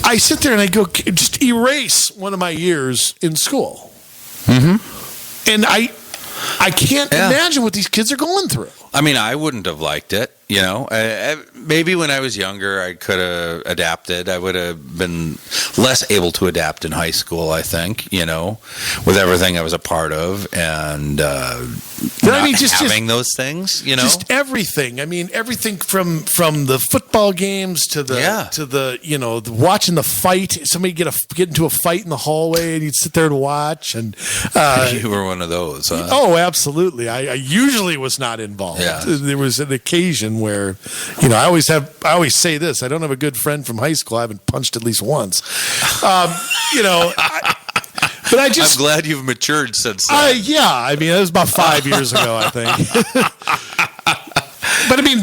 [SPEAKER 2] I sit there and I go, just erase one of my years in school. And I can't imagine what these kids are going through.
[SPEAKER 1] I mean, I wouldn't have liked it. Maybe when I was younger, I could have adapted. I would have been less able to adapt in high school, I think, with everything I was a part of and just having those things,
[SPEAKER 2] Just everything. I mean, everything from the football games to the watching the fight. Somebody get into a fight in the hallway and you'd sit there and watch. And
[SPEAKER 1] you were one of those, huh?
[SPEAKER 2] Oh, absolutely. I usually was not involved.
[SPEAKER 1] Yeah.
[SPEAKER 2] There was an occasion where, I always say this. I don't have a good friend from high school I haven't punched at least once. But I'm
[SPEAKER 1] glad you've matured since then.
[SPEAKER 2] That was about 5 years ago, I think. But I mean,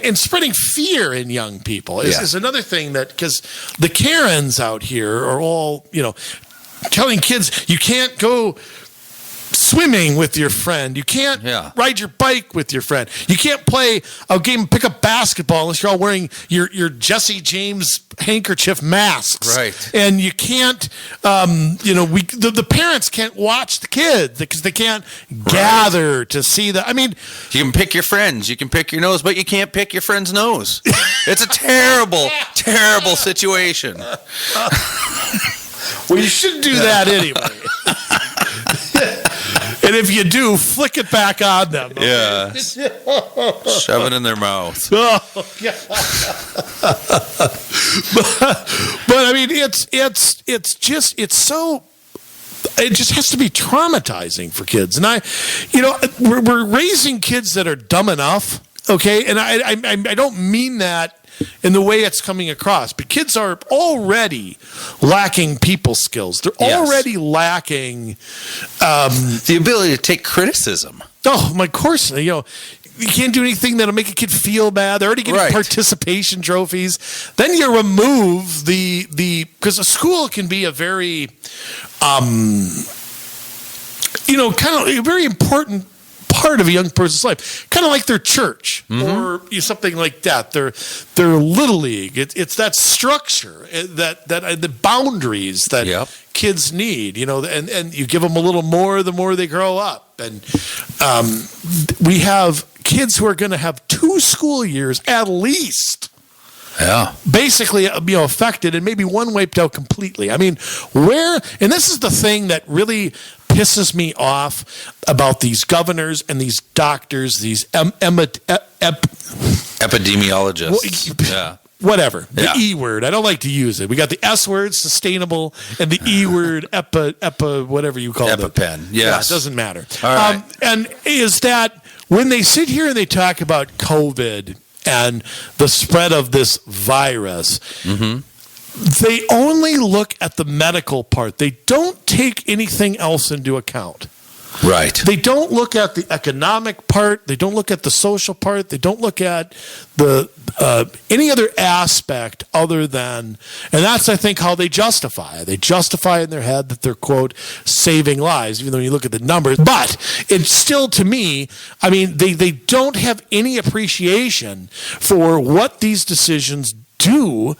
[SPEAKER 2] and spreading fear in young people is another thing that, because the Karens out here are all, telling kids you can't go swimming with your friend. You can't ride your bike with your friend. You can't play a game, pick up basketball unless you're all wearing your Jesse James handkerchief masks.
[SPEAKER 1] Right.
[SPEAKER 2] And you can't, the parents can't watch the kids because they can't gather to see the,
[SPEAKER 1] you can pick your friends, you can pick your nose, but you can't pick your friend's nose. It's a terrible, terrible situation.
[SPEAKER 2] Well, you shouldn't do that anyway. And if you do, flick it back on them. Okay?
[SPEAKER 1] Yeah. Shove it in their mouth.
[SPEAKER 2] Oh, yeah. but I mean, it just has to be traumatizing for kids. And we're raising kids that are dumb enough. Okay. And I don't mean that in the way it's coming across, but kids are already lacking people skills. They're already lacking
[SPEAKER 1] the ability to take criticism.
[SPEAKER 2] Oh, of course. You can't do anything that'll make a kid feel bad. They're already getting participation trophies. Then you remove because a school can be a very, kind of a very important part of a young person's life, kind of like their church or something like that. Their little league. It's that structure, that the boundaries that kids need. And you give them a little more the more they grow up. And we have kids who are going to have 2 school years at least.
[SPEAKER 1] Yeah.
[SPEAKER 2] Basically, affected, and maybe one wiped out completely. I mean, and this is the thing that really pisses me off about these governors and these doctors, these
[SPEAKER 1] epidemiologists. Yeah.
[SPEAKER 2] Whatever. The E word. I don't like to use it. We got the S word, sustainable, and the E word, whatever you call it.
[SPEAKER 1] EpiPen. Yes.
[SPEAKER 2] Yeah, it doesn't matter.
[SPEAKER 1] All right.
[SPEAKER 2] And is that when they sit here and they talk about COVID and the spread of this virus, they only look at the medical part. They don't take anything else into account.
[SPEAKER 1] Right.
[SPEAKER 2] They don't look at the economic part. They don't look at the social part. They don't look at any other aspect other than, and that's, I think, how they justify. They justify in their head that they're, quote, saving lives, even though you look at the numbers. But it's still, to me, they don't have any appreciation for what these decisions do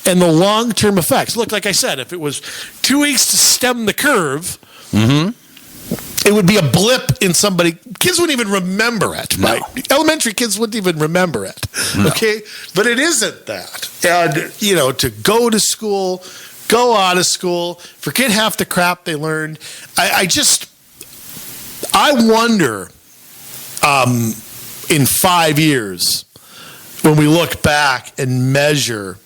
[SPEAKER 2] and the long-term effects. Look, like I said, if it was 2 weeks to stem the curve, it would be a blip in somebody. Kids wouldn't even remember it.
[SPEAKER 1] No.
[SPEAKER 2] Right? Elementary kids wouldn't even remember it. No. Okay? But it isn't that. And, to go to school, go out of school, forget half the crap they learned. I wonder in 5 years when we look back and measure,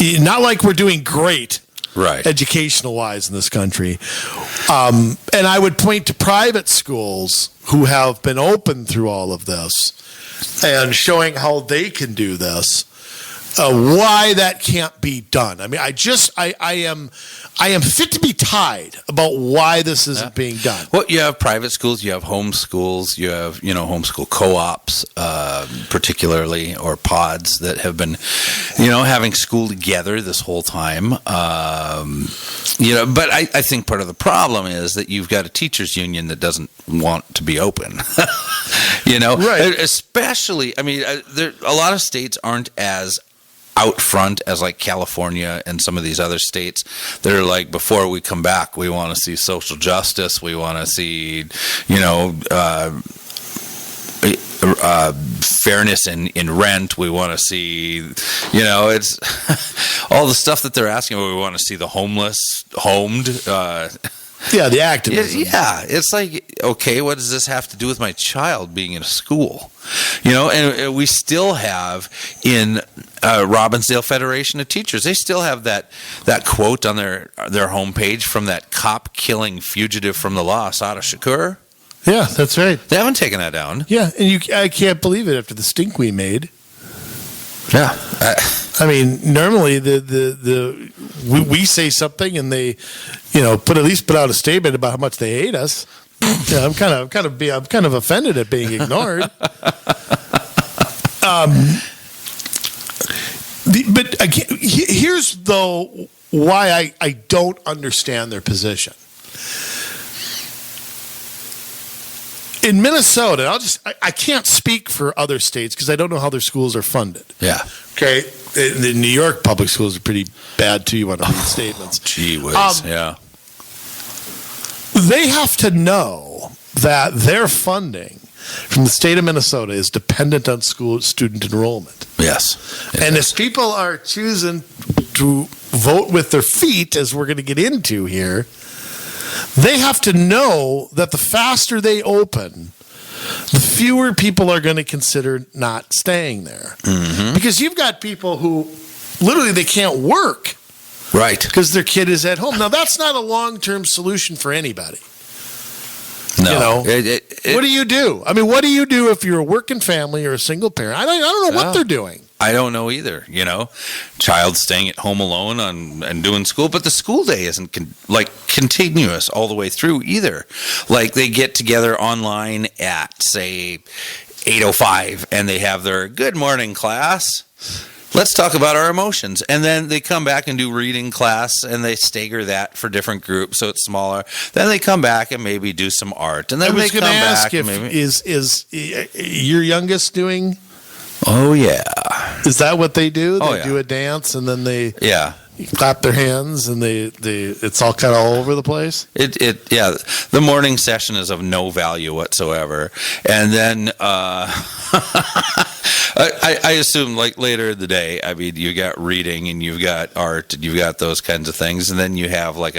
[SPEAKER 2] not like we're doing great,
[SPEAKER 1] right,
[SPEAKER 2] educational wise in this country. And I would point to private schools who have been open through all of this and showing how they can do this, why that can't be done. I mean, I am fit to be tied about why this isn't being done.
[SPEAKER 1] Well, you have private schools, you have homeschools, you have, homeschool co-ops, particularly, or pods that have been, having school together this whole time. But I think part of the problem is that you've got a teachers union that doesn't want to be open,
[SPEAKER 2] Right.
[SPEAKER 1] Especially, a lot of states aren't as out front as like California and some of these other states. They're like, before we come back, we want to see social justice. We want to see, fairness in rent. We want to see, it's all the stuff that they're asking. We want to see the homeless homed.
[SPEAKER 2] The activism.
[SPEAKER 1] It's like, okay, what does this have to do with my child being in a school? And we still have in Robbinsdale Federation of Teachers, they still have that quote on their homepage from that cop killing fugitive from the law, Sada Shakur.
[SPEAKER 2] Yeah, that's right.
[SPEAKER 1] They haven't taken that down.
[SPEAKER 2] Yeah, and I can't believe it after the stink we made.
[SPEAKER 1] Yeah.
[SPEAKER 2] I mean, normally we say something and they, put out a statement about how much they hate us. Yeah, I'm kind of offended at being ignored. But again, here's though why I don't understand their position. In Minnesota, I can't speak for other states because I don't know how their schools are funded.
[SPEAKER 1] Yeah.
[SPEAKER 2] Okay. The New York public schools are pretty bad too. You want to read statements.
[SPEAKER 1] Gee whiz. Yeah.
[SPEAKER 2] They have to know that their funding from the state of Minnesota is dependent on school student enrollment.
[SPEAKER 1] Yes.
[SPEAKER 2] And if people are choosing to vote with their feet, as we're going to get into here, they have to know that the faster they open, the fewer people are going to consider not staying there. Mm-hmm. Because you've got people who literally they can't work.
[SPEAKER 1] Right.
[SPEAKER 2] Because their kid is at home. Now, that's not a long-term solution for anybody.
[SPEAKER 1] No.
[SPEAKER 2] What do you do? I mean, what do you do if you're a working family or a single parent? I don't know what they're doing.
[SPEAKER 1] I don't know either. Child staying at home alone and doing school, but the school day isn't continuous all the way through either. Like they get together online at say 8:05 and they have their good morning class. Let's talk about our emotions. And then they come back and do reading class and they stagger that for different groups so it's smaller. Then they come back and maybe do some art. And then they come back.
[SPEAKER 2] Is your youngest doing?
[SPEAKER 1] Oh, yeah.
[SPEAKER 2] Is that what they do? They
[SPEAKER 1] yeah.
[SPEAKER 2] do a dance and then they
[SPEAKER 1] clap
[SPEAKER 2] their hands and they it's all kind of all over the place?
[SPEAKER 1] The morning session is of no value whatsoever. And then I assume like later in the day, I mean, you got reading and you've got art and you've got those kinds of things. And then you have like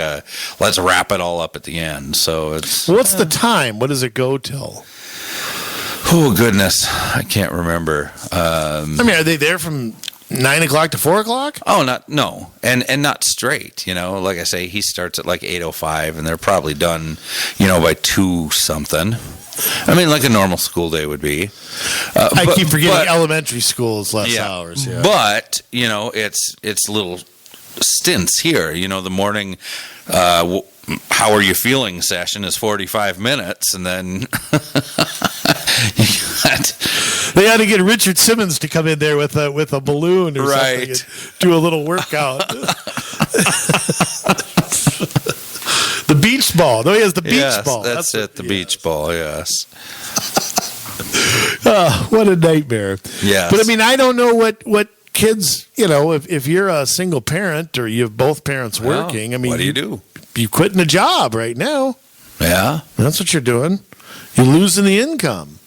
[SPEAKER 1] let's wrap it all up at the end. So it's...
[SPEAKER 2] What's the time? What does it go till?
[SPEAKER 1] Oh, goodness. I can't remember.
[SPEAKER 2] Are they there from 9 o'clock to 4 o'clock?
[SPEAKER 1] Oh, no. And not straight, Like I say, he starts at like 8:05 and they're probably done, by 2 something. I mean, like a normal school day would be.
[SPEAKER 2] I keep forgetting elementary school is less hours. Yeah.
[SPEAKER 1] But, it's little stints here. The morning, how are you feeling session is 45 minutes. And then
[SPEAKER 2] they had to get Richard Simmons to come in there with a balloon or something and do a little workout. The beach ball. No, he has the beach ball.
[SPEAKER 1] That's it. The beach ball. Yes.
[SPEAKER 2] What a nightmare.
[SPEAKER 1] Yes.
[SPEAKER 2] But I mean, I don't know what kids. If you're a single parent or you have both parents working. I mean,
[SPEAKER 1] what do you do?
[SPEAKER 2] You quitting a job right now.
[SPEAKER 1] Yeah.
[SPEAKER 2] That's what you're doing. You're losing the income.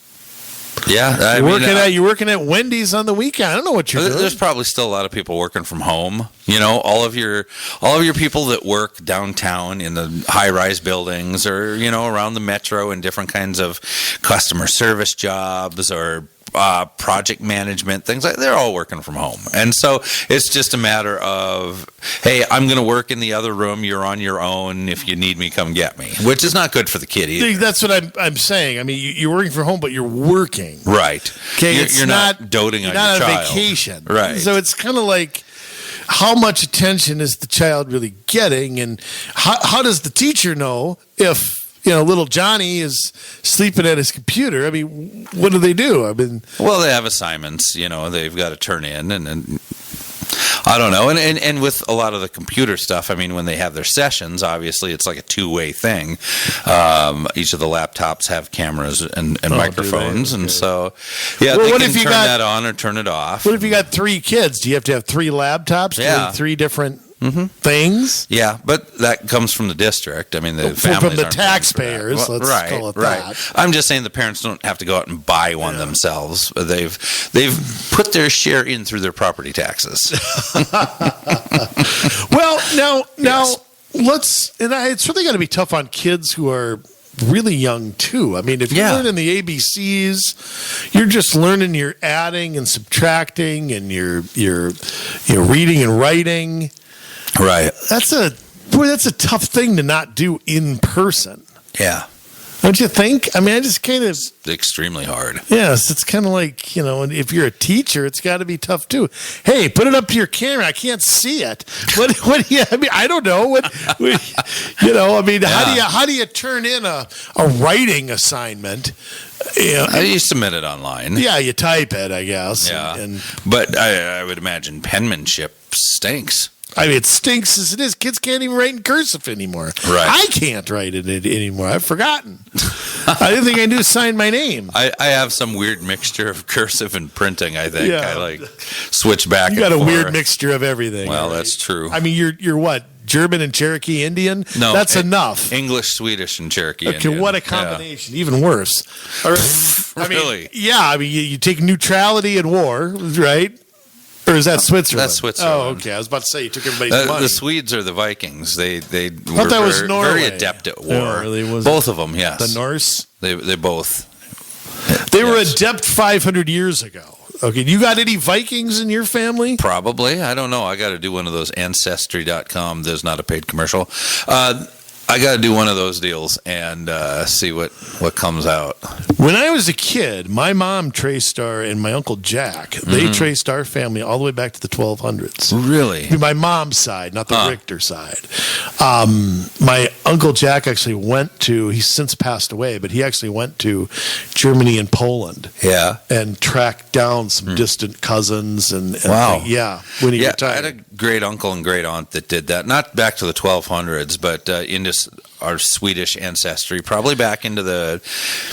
[SPEAKER 1] Yeah,
[SPEAKER 2] you're working at Wendy's on the weekend. I don't know what you're doing.
[SPEAKER 1] There's probably still a lot of people working from home. All of your people that work downtown in the high-rise buildings, or around the metro in different kinds of customer service jobs or project management things like. They're all working from home, and so it's just a matter of, hey, I'm going to work in the other room. You're on your own. If you need me, come get me. Which is not good for the kid either.
[SPEAKER 2] That's what I'm saying. I mean, you're working from home, but you're working.
[SPEAKER 1] Right.
[SPEAKER 2] Okay.
[SPEAKER 1] You're not doting on your child.
[SPEAKER 2] You're not on vacation.
[SPEAKER 1] Right.
[SPEAKER 2] So it's kind of like, how much attention is the child really getting, and how does the teacher know if little Johnny is sleeping at his computer? I mean, what do they do?
[SPEAKER 1] Well, they have assignments, they've got to turn in, and I don't know. And with a lot of the computer stuff, I mean, when they have their sessions, obviously it's like a two-way thing. Each of the laptops have cameras and microphones. And so, yeah,
[SPEAKER 2] Well,
[SPEAKER 1] they
[SPEAKER 2] what
[SPEAKER 1] can
[SPEAKER 2] if you
[SPEAKER 1] turn
[SPEAKER 2] got-
[SPEAKER 1] that on or turn it off.
[SPEAKER 2] What if you got 3 kids? Do you have to have 3 laptops
[SPEAKER 1] Yeah.
[SPEAKER 2] doing 3 different things?
[SPEAKER 1] Yeah, but that comes from the district. I mean, the
[SPEAKER 2] From
[SPEAKER 1] families
[SPEAKER 2] the
[SPEAKER 1] aren't paying for that.
[SPEAKER 2] taxpayers, let's
[SPEAKER 1] right,
[SPEAKER 2] call it
[SPEAKER 1] right.
[SPEAKER 2] that.
[SPEAKER 1] I'm just saying the parents don't have to go out and buy one themselves. They've put their share in through their property taxes.
[SPEAKER 2] Well, now,
[SPEAKER 1] Yes.
[SPEAKER 2] it's really got to be tough on kids who are really young too. I mean, if you're
[SPEAKER 1] Yeah.
[SPEAKER 2] learning the ABCs, you're just learning your adding and subtracting and your reading and writing.
[SPEAKER 1] Right.
[SPEAKER 2] That's a tough thing to not do in person.
[SPEAKER 1] Yeah.
[SPEAKER 2] Don't you think? I mean, I just kind of,
[SPEAKER 1] Extremely hard.
[SPEAKER 2] yes, it's kind of like, and if you're a teacher, it's got to be tough too. Hey, put it up to your camera. I can't see it. What do you, I mean, I don't know. I mean, how do you turn in a writing assignment?
[SPEAKER 1] You submit it online.
[SPEAKER 2] Yeah, you type it, I guess.
[SPEAKER 1] Yeah. But I would imagine penmanship stinks.
[SPEAKER 2] I mean, it stinks as it is. Kids can't even write in cursive anymore.
[SPEAKER 1] Right.
[SPEAKER 2] I can't write it anymore. I've forgotten. I didn't think I knew to sign my name.
[SPEAKER 1] I have some weird mixture of cursive and printing, I think.
[SPEAKER 2] Yeah.
[SPEAKER 1] I like switch back
[SPEAKER 2] You got
[SPEAKER 1] and
[SPEAKER 2] a weird
[SPEAKER 1] forth.
[SPEAKER 2] mixture of everything.
[SPEAKER 1] Well,
[SPEAKER 2] right?
[SPEAKER 1] that's true.
[SPEAKER 2] I mean, you're what? German and Cherokee Indian?
[SPEAKER 1] No,
[SPEAKER 2] That's enough.
[SPEAKER 1] English, Swedish, and Cherokee
[SPEAKER 2] Okay,
[SPEAKER 1] Indian.
[SPEAKER 2] what a
[SPEAKER 1] Yeah.
[SPEAKER 2] combination. Even worse. Or, I mean,
[SPEAKER 1] Really?
[SPEAKER 2] Yeah, I mean, you take neutrality and war, right? Or is that Switzerland?
[SPEAKER 1] That's Switzerland.
[SPEAKER 2] Oh, okay. I was about to say you took everybody's money.
[SPEAKER 1] The Swedes are the Vikings. They were
[SPEAKER 2] that was
[SPEAKER 1] very,
[SPEAKER 2] Norway.
[SPEAKER 1] very adept at war.
[SPEAKER 2] Oh, really? Was
[SPEAKER 1] Both of them, yes.
[SPEAKER 2] the Norse?
[SPEAKER 1] They both.
[SPEAKER 2] They were
[SPEAKER 1] Yes.
[SPEAKER 2] adept 500 years ago. Okay, you got any Vikings in your family?
[SPEAKER 1] Probably. I don't know. I got to do one of those Ancestry.com. There's not a paid commercial. I got to do one of those deals and see what comes out.
[SPEAKER 2] When I was a kid, my mom traced and my Uncle Jack, they traced our family all the way back to the 1200s.
[SPEAKER 1] Really?
[SPEAKER 2] My mom's side, not the Richter side. My Uncle Jack actually he's since passed away, but he actually went to Germany and Poland.
[SPEAKER 1] Yeah.
[SPEAKER 2] And tracked down some distant cousins. And
[SPEAKER 1] Wow.
[SPEAKER 2] When he
[SPEAKER 1] Yeah, I
[SPEAKER 2] retired.
[SPEAKER 1] had a great uncle and great aunt that did that. Not back to the 1200s, but into our Swedish ancestry, probably back into the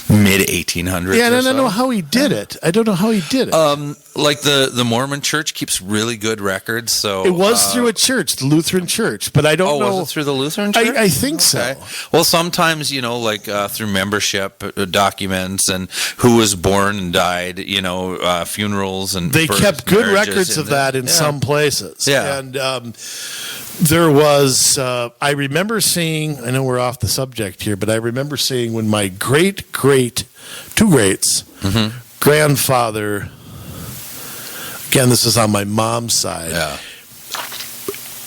[SPEAKER 1] mid 1800s.
[SPEAKER 2] Yeah, and
[SPEAKER 1] or
[SPEAKER 2] I don't
[SPEAKER 1] so.
[SPEAKER 2] know how he did it. I don't know how he did it.
[SPEAKER 1] Like the Mormon Church keeps really good records. So
[SPEAKER 2] It was through a church, the Lutheran Church, but I don't know.
[SPEAKER 1] was it through the Lutheran Church?
[SPEAKER 2] I think so.
[SPEAKER 1] Well, sometimes through membership documents and who was born and died, funerals and
[SPEAKER 2] They
[SPEAKER 1] births,
[SPEAKER 2] kept good
[SPEAKER 1] marriages,
[SPEAKER 2] records of that in some places.
[SPEAKER 1] Yeah.
[SPEAKER 2] And there was, I remember seeing, I know we're off the subject here, but I remember seeing when my two greats, grandfather, again, this is on my mom's side.
[SPEAKER 1] Yeah.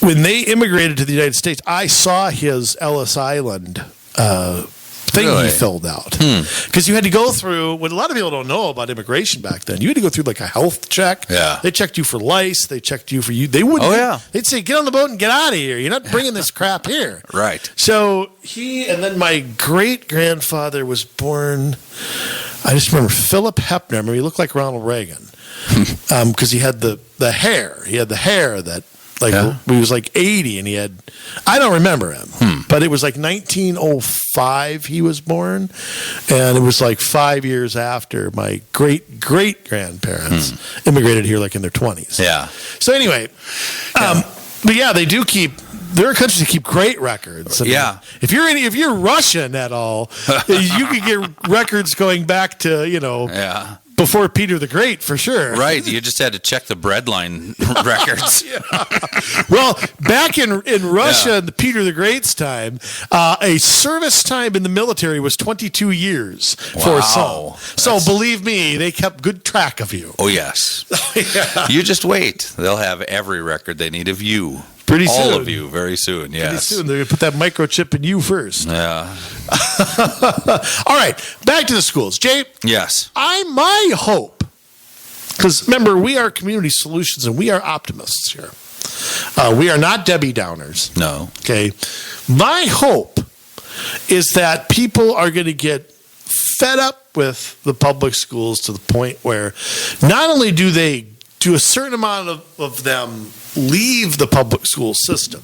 [SPEAKER 2] When they immigrated to the United States, I saw his Ellis Island thing
[SPEAKER 1] Really?
[SPEAKER 2] he filled out. Because you had to go through, what a lot of people don't know about immigration back then, you had to go through like a health check.
[SPEAKER 1] Yeah.
[SPEAKER 2] They checked you for lice. They checked you for you. They wouldn't.
[SPEAKER 1] Oh, yeah.
[SPEAKER 2] They'd say, get on the boat and get out of here. You're not bringing this crap here.
[SPEAKER 1] Right.
[SPEAKER 2] So and then my great grandfather was born, I just remember Philip Hepner. I remember he looked like Ronald Reagan because he had the hair. He had the hair that, he was like 80 and I don't remember him, but it was like 1905 he was born. And it was like 5 years after my great grandparents immigrated here, like in their 20s.
[SPEAKER 1] Yeah.
[SPEAKER 2] So anyway, but yeah, they do keep. There are countries that keep great records. I mean,
[SPEAKER 1] Yeah.
[SPEAKER 2] if you're Russian at all, you could get records going back to
[SPEAKER 1] Yeah.
[SPEAKER 2] before Peter the Great for sure.
[SPEAKER 1] Right. You just had to check the breadline records.
[SPEAKER 2] Well, back in Russia, in the Peter the Great's time, a service time in the military was 22 years for
[SPEAKER 1] Wow.
[SPEAKER 2] some. So believe me, they kept good track of you.
[SPEAKER 1] Oh, yes.
[SPEAKER 2] Yeah.
[SPEAKER 1] You just wait. They'll have every record they need of you.
[SPEAKER 2] Pretty
[SPEAKER 1] All
[SPEAKER 2] soon.
[SPEAKER 1] of you very soon,
[SPEAKER 2] Pretty
[SPEAKER 1] yes.
[SPEAKER 2] soon they're going to put that microchip in you first.
[SPEAKER 1] Yeah.
[SPEAKER 2] All right, back to the schools. Jay,
[SPEAKER 1] Yes.
[SPEAKER 2] my hope, because remember, we are Community Solutions and we are optimists here. We are not Debbie Downers.
[SPEAKER 1] No.
[SPEAKER 2] Okay. My hope is that people are going to get fed up with the public schools to the point where not only do they do a certain amount of them leave the public school system.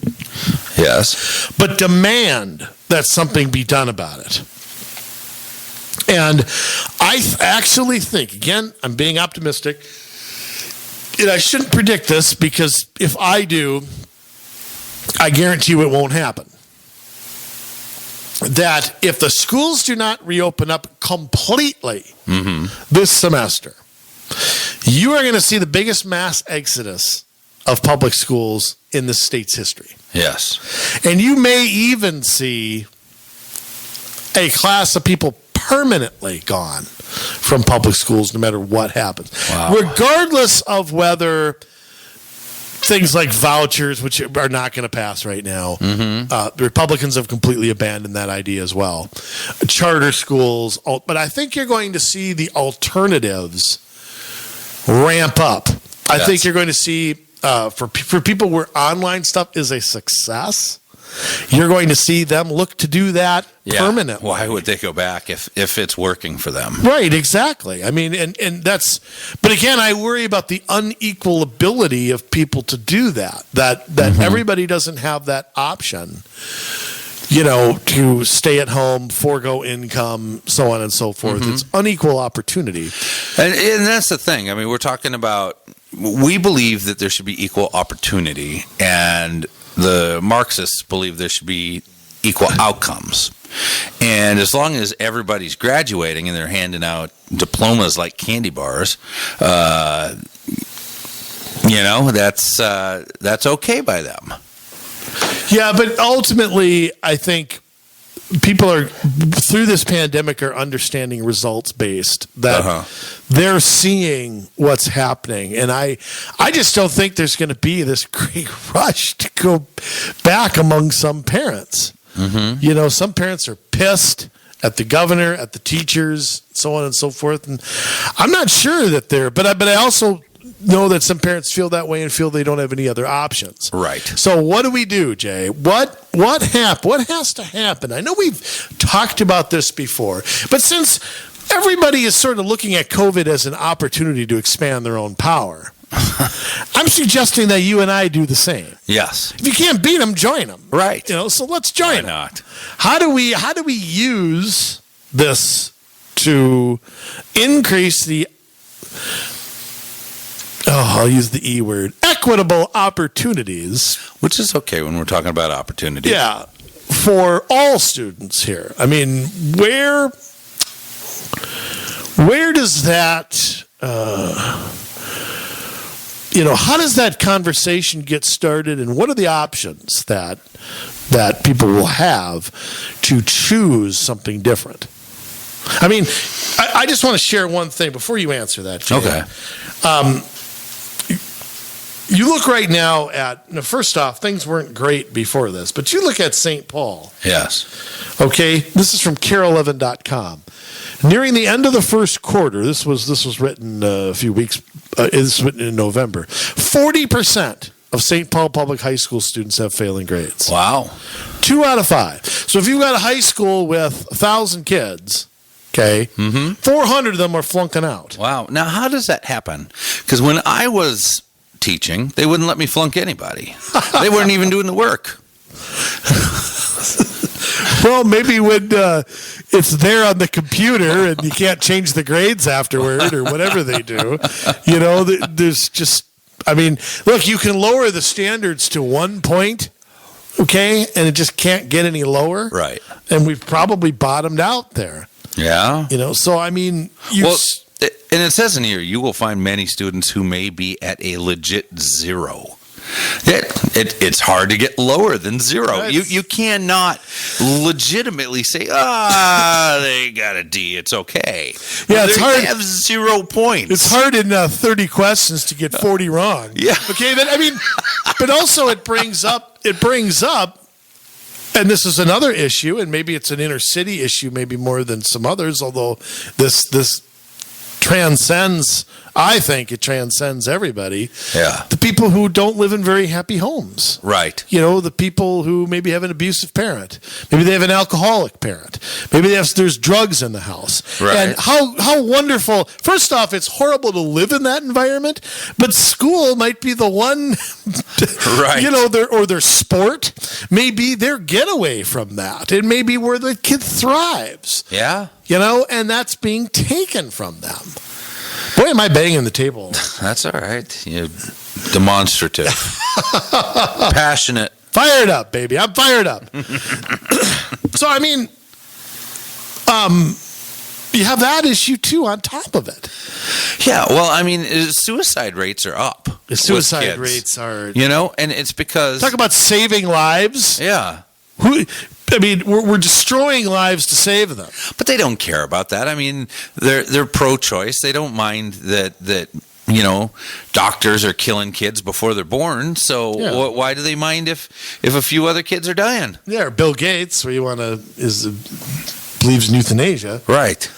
[SPEAKER 1] Yes.
[SPEAKER 2] But demand that something be done about it. And I actually think, again, I'm being optimistic, and I shouldn't predict this because if I do, I guarantee you it won't happen. That if the schools do not reopen up completely this semester, you are going to see the biggest mass exodus of public schools in the state's history.
[SPEAKER 1] Yes.
[SPEAKER 2] And you may even see a class of people permanently gone from public schools no matter what happens.
[SPEAKER 1] Wow.
[SPEAKER 2] Regardless of whether things like vouchers, which are not going to pass right now, the Republicans have completely abandoned that idea as well. Charter schools, but I think you're going to see the alternatives ramp up. I think you're going to see, for people where online stuff is a success, you're going to see them look to do that permanently.
[SPEAKER 1] Why would they go back if it's working for them?
[SPEAKER 2] Right, exactly. I mean, and that's, but again, I worry about the unequal ability of people to do that, that everybody doesn't have that option, to stay at home, forego income, so on and so forth. It's unequal opportunity.
[SPEAKER 1] And that's the thing. I mean, we're talking about, we believe that there should be equal opportunity, and the Marxists believe there should be equal outcomes. And as long as everybody's graduating and they're handing out diplomas like candy bars, that's okay by them.
[SPEAKER 2] Yeah, but ultimately, I think people are, through this pandemic, are understanding results-based, that they're seeing what's happening. And I just don't think there's going to be this great rush to go back among some parents. Some parents are pissed at the governor, at the teachers, so on and so forth. And I'm not sure that they're, but I also know that some parents feel that way and feel they don't have any other options.
[SPEAKER 1] Right.
[SPEAKER 2] So what do we do, Jay? What has to happen? I know we've talked about this before, but since everybody is sort of looking at COVID as an opportunity to expand their own power, I'm suggesting that you and I do the same.
[SPEAKER 1] Yes.
[SPEAKER 2] If you can't beat them, join them.
[SPEAKER 1] Right.
[SPEAKER 2] So let's join them.
[SPEAKER 1] Why not?
[SPEAKER 2] How do we use this to increase the, I'll use the E word, equitable opportunities.
[SPEAKER 1] Which is okay when we're talking about opportunity.
[SPEAKER 2] Yeah, for all students here. I mean, where does that, how does that conversation get started, and what are the options that people will have to choose something different? I mean, I just want to share one thing before you answer that, Jay.
[SPEAKER 1] Okay.
[SPEAKER 2] You look right now at, first off, things weren't great before this, but you look at St. Paul.
[SPEAKER 1] Yes.
[SPEAKER 2] Okay, this is from carol11.com. Nearing the end of the first quarter, this was written a few weeks, it's written in November, 40% of St. Paul Public High School students have failing grades.
[SPEAKER 1] Wow.
[SPEAKER 2] 2 out of 5. So if you've got a high school with 1,000 kids, okay, 400 of them are flunking out.
[SPEAKER 1] Wow. Now, how does that happen? Because when I was teaching, they wouldn't let me flunk anybody. They weren't even doing the work.
[SPEAKER 2] Well, maybe when it's there on the computer and you can't change the grades afterward or whatever they do, there's just, I mean, look, you can lower the standards to 1 point, okay, and it just can't get any lower.
[SPEAKER 1] Right.
[SPEAKER 2] And we've probably bottomed out there.
[SPEAKER 1] Yeah.
[SPEAKER 2] So I mean,
[SPEAKER 1] and it says in here, you will find many students who may be at a legit 0. It's hard to get lower than 0. You cannot legitimately say, they got a D, it's okay.
[SPEAKER 2] Yeah, it's hard.
[SPEAKER 1] They have 0 points.
[SPEAKER 2] It's hard in 30 questions to get 40 wrong.
[SPEAKER 1] Yeah.
[SPEAKER 2] Okay, but also it brings up, and this is another issue, and maybe it's an inner city issue, maybe more than some others, although this transcends I think it transcends everybody.
[SPEAKER 3] Yeah.
[SPEAKER 2] The people who don't live in very happy homes.
[SPEAKER 3] Right.
[SPEAKER 2] You know, the people who maybe have an abusive parent. Maybe they have an alcoholic parent. Maybe there's drugs in the house.
[SPEAKER 3] Right.
[SPEAKER 2] And how wonderful. First off, it's horrible to live in that environment, but school might be the one,
[SPEAKER 3] Right.
[SPEAKER 2] you know, their sport may be their getaway from that. It may be where the kid thrives.
[SPEAKER 3] Yeah.
[SPEAKER 2] You know, and that's being taken from them. Boy, am I banging the table.
[SPEAKER 3] That's all right. Demonstrative. Passionate.
[SPEAKER 2] Fired up, baby. I'm fired up. So, I mean, you have that issue, too, on top of it.
[SPEAKER 3] Yeah, well, I mean, suicide rates are up.
[SPEAKER 2] The suicide rates are...
[SPEAKER 3] You know, and it's because...
[SPEAKER 2] Talk about saving lives.
[SPEAKER 3] Yeah.
[SPEAKER 2] We're destroying lives to save them.
[SPEAKER 3] But they don't care about that. I mean, they're pro-choice. They don't mind that you know, doctors are killing kids before they're born. So why do they mind if a few other kids are dying?
[SPEAKER 2] Yeah, or Bill Gates, where you want to believes in euthanasia.
[SPEAKER 3] Right.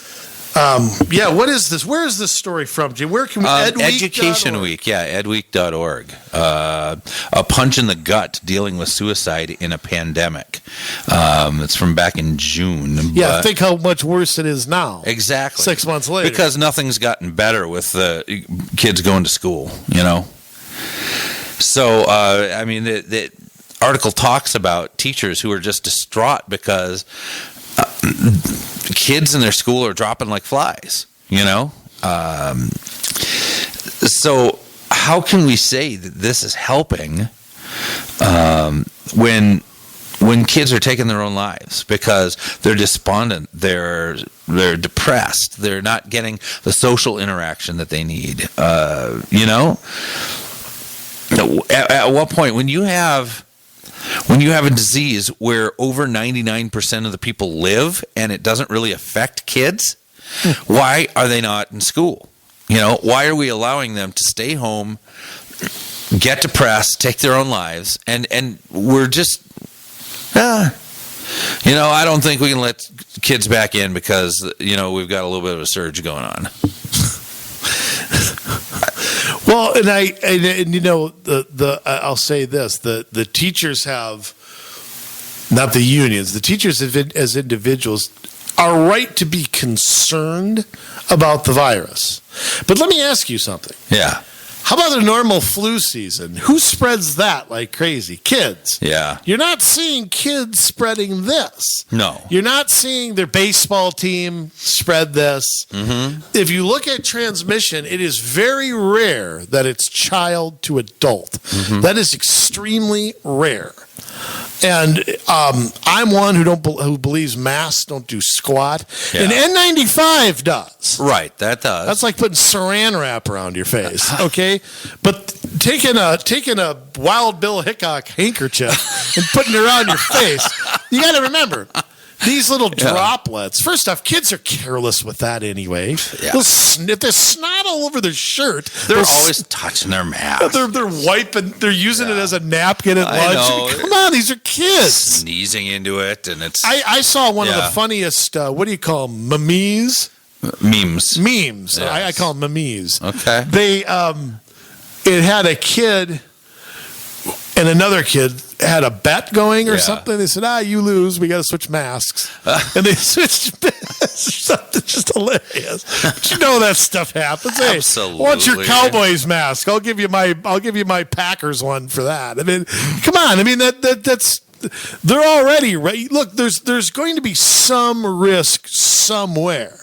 [SPEAKER 2] What is this? Where is this story from, Jim? Where can we?
[SPEAKER 3] Education Week, edweek.org. A punch in the gut dealing with suicide in a pandemic. It's from back in June.
[SPEAKER 2] Yeah, think how much worse it is now.
[SPEAKER 3] Exactly.
[SPEAKER 2] 6 months later.
[SPEAKER 3] Because nothing's gotten better with the kids going to school, you know? So, I mean, the article talks about teachers who are just distraught because kids in their school are dropping like flies, you know? So how can we say that this is helping when kids are taking their own lives because they're despondent, they're depressed, they're not getting the social interaction that they need, you know? At what point, when you have a disease where over 99% of the people live and it doesn't really affect kids, why are they not in school? You know, why are we allowing them to stay home, get depressed, take their own lives, and we're just, you know, I don't think we can let kids back in because, you know, we've got a little bit of a surge going on.
[SPEAKER 2] Well, and you know, I'll say this: the teachers have, not the unions, the teachers as individuals are right to be concerned about the virus. But let me ask you something.
[SPEAKER 3] Yeah.
[SPEAKER 2] How about the normal flu season? Who spreads that like crazy? Kids.
[SPEAKER 3] Yeah.
[SPEAKER 2] You're not seeing kids spreading this.
[SPEAKER 3] No.
[SPEAKER 2] You're not seeing their baseball team spread this. Mm-hmm. If you look at transmission, it is very rare that it's child to adult. Mm-hmm. That is extremely rare. And I'm one who believes masks don't do squat. Yeah. And N95 does.
[SPEAKER 3] Right, that does.
[SPEAKER 2] That's like putting saran wrap around your face, okay? But taking a Wild Bill Hickok handkerchief and putting it around your face, you got to remember, these little droplets. First off, kids are careless with that anyway. Yeah. If there's snot all over their shirt,
[SPEAKER 3] they're always touching their mask.
[SPEAKER 2] They're wiping. They're using it as a napkin at lunch. Come on, these are kids
[SPEAKER 3] sneezing into it, and it's.
[SPEAKER 2] I saw one of the funniest. What do you call them? Memes.
[SPEAKER 3] Yes.
[SPEAKER 2] I call them memes.
[SPEAKER 3] Okay.
[SPEAKER 2] They it had a kid and another kid had a bet going or something. They said, you lose. We got to switch masks. And they switched masks. Something just hilarious. But you know that stuff happens. Hey,
[SPEAKER 3] absolutely.
[SPEAKER 2] What's your Cowboys mask? I'll give you my Packers one for that. I mean, come on. I mean, that's they're already right. Look, there's going to be some risk somewhere.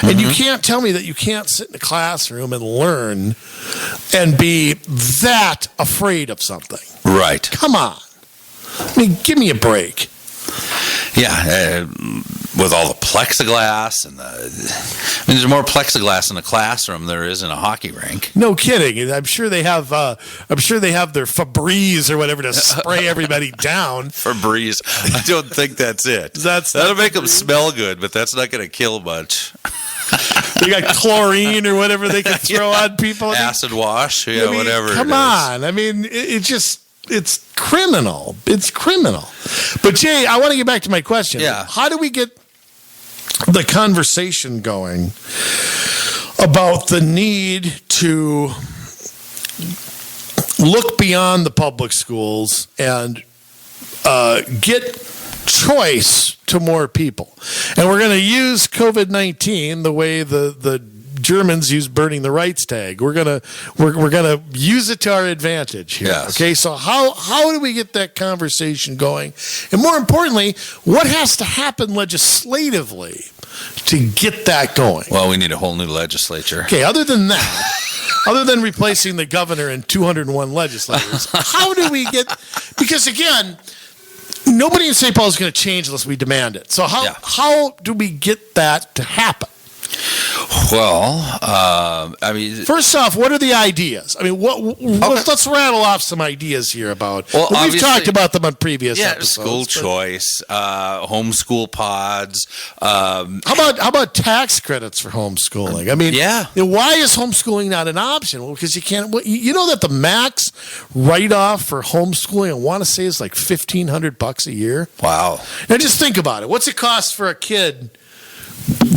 [SPEAKER 2] And you can't tell me that you can't sit in a classroom and learn and be that afraid of something.
[SPEAKER 3] Right.
[SPEAKER 2] Come on. I mean, give me a break.
[SPEAKER 3] Yeah, with all the plexiglass and there's more plexiglass in a classroom than there is in a hockey rink.
[SPEAKER 2] No kidding. I'm sure they have their Febreze or whatever to spray everybody down.
[SPEAKER 3] Febreze. I don't think that's it. That'll make them smell good, but that's not going to kill much.
[SPEAKER 2] They got chlorine or whatever they can throw on people.
[SPEAKER 3] Acid wash, whatever.
[SPEAKER 2] Come on. I mean, it's criminal. It's criminal. But Jay, I want to get back to my question.
[SPEAKER 3] Yeah.
[SPEAKER 2] How do we get the conversation going about the need to look beyond the public schools and get choice to more people. And we're going to use COVID-19 the way the Germans use burning the rights tag. We're gonna use it to our advantage here.
[SPEAKER 3] Yes.
[SPEAKER 2] Okay, so how do we get that conversation going? And more importantly, what has to happen legislatively to get that going?
[SPEAKER 3] Well, we need a whole new legislature.
[SPEAKER 2] Okay, other than that, other than replacing the governor and 201 legislators, how do we get, because again, nobody in St. Paul is going to change unless we demand it. So how do we get that to happen?
[SPEAKER 3] Well, I mean,
[SPEAKER 2] first off, what are the ideas? I mean, let's rattle off some ideas here about.
[SPEAKER 3] Well,
[SPEAKER 2] we've talked about them on previous episodes.
[SPEAKER 3] School choice, homeschool pods.
[SPEAKER 2] How about tax credits for homeschooling? I mean, why is homeschooling not an option? Well, because you can't. You know that the max write-off for homeschooling, I want to say, is like $1,500 a year.
[SPEAKER 3] Wow.
[SPEAKER 2] Now, just think about it. What's it cost for a kid?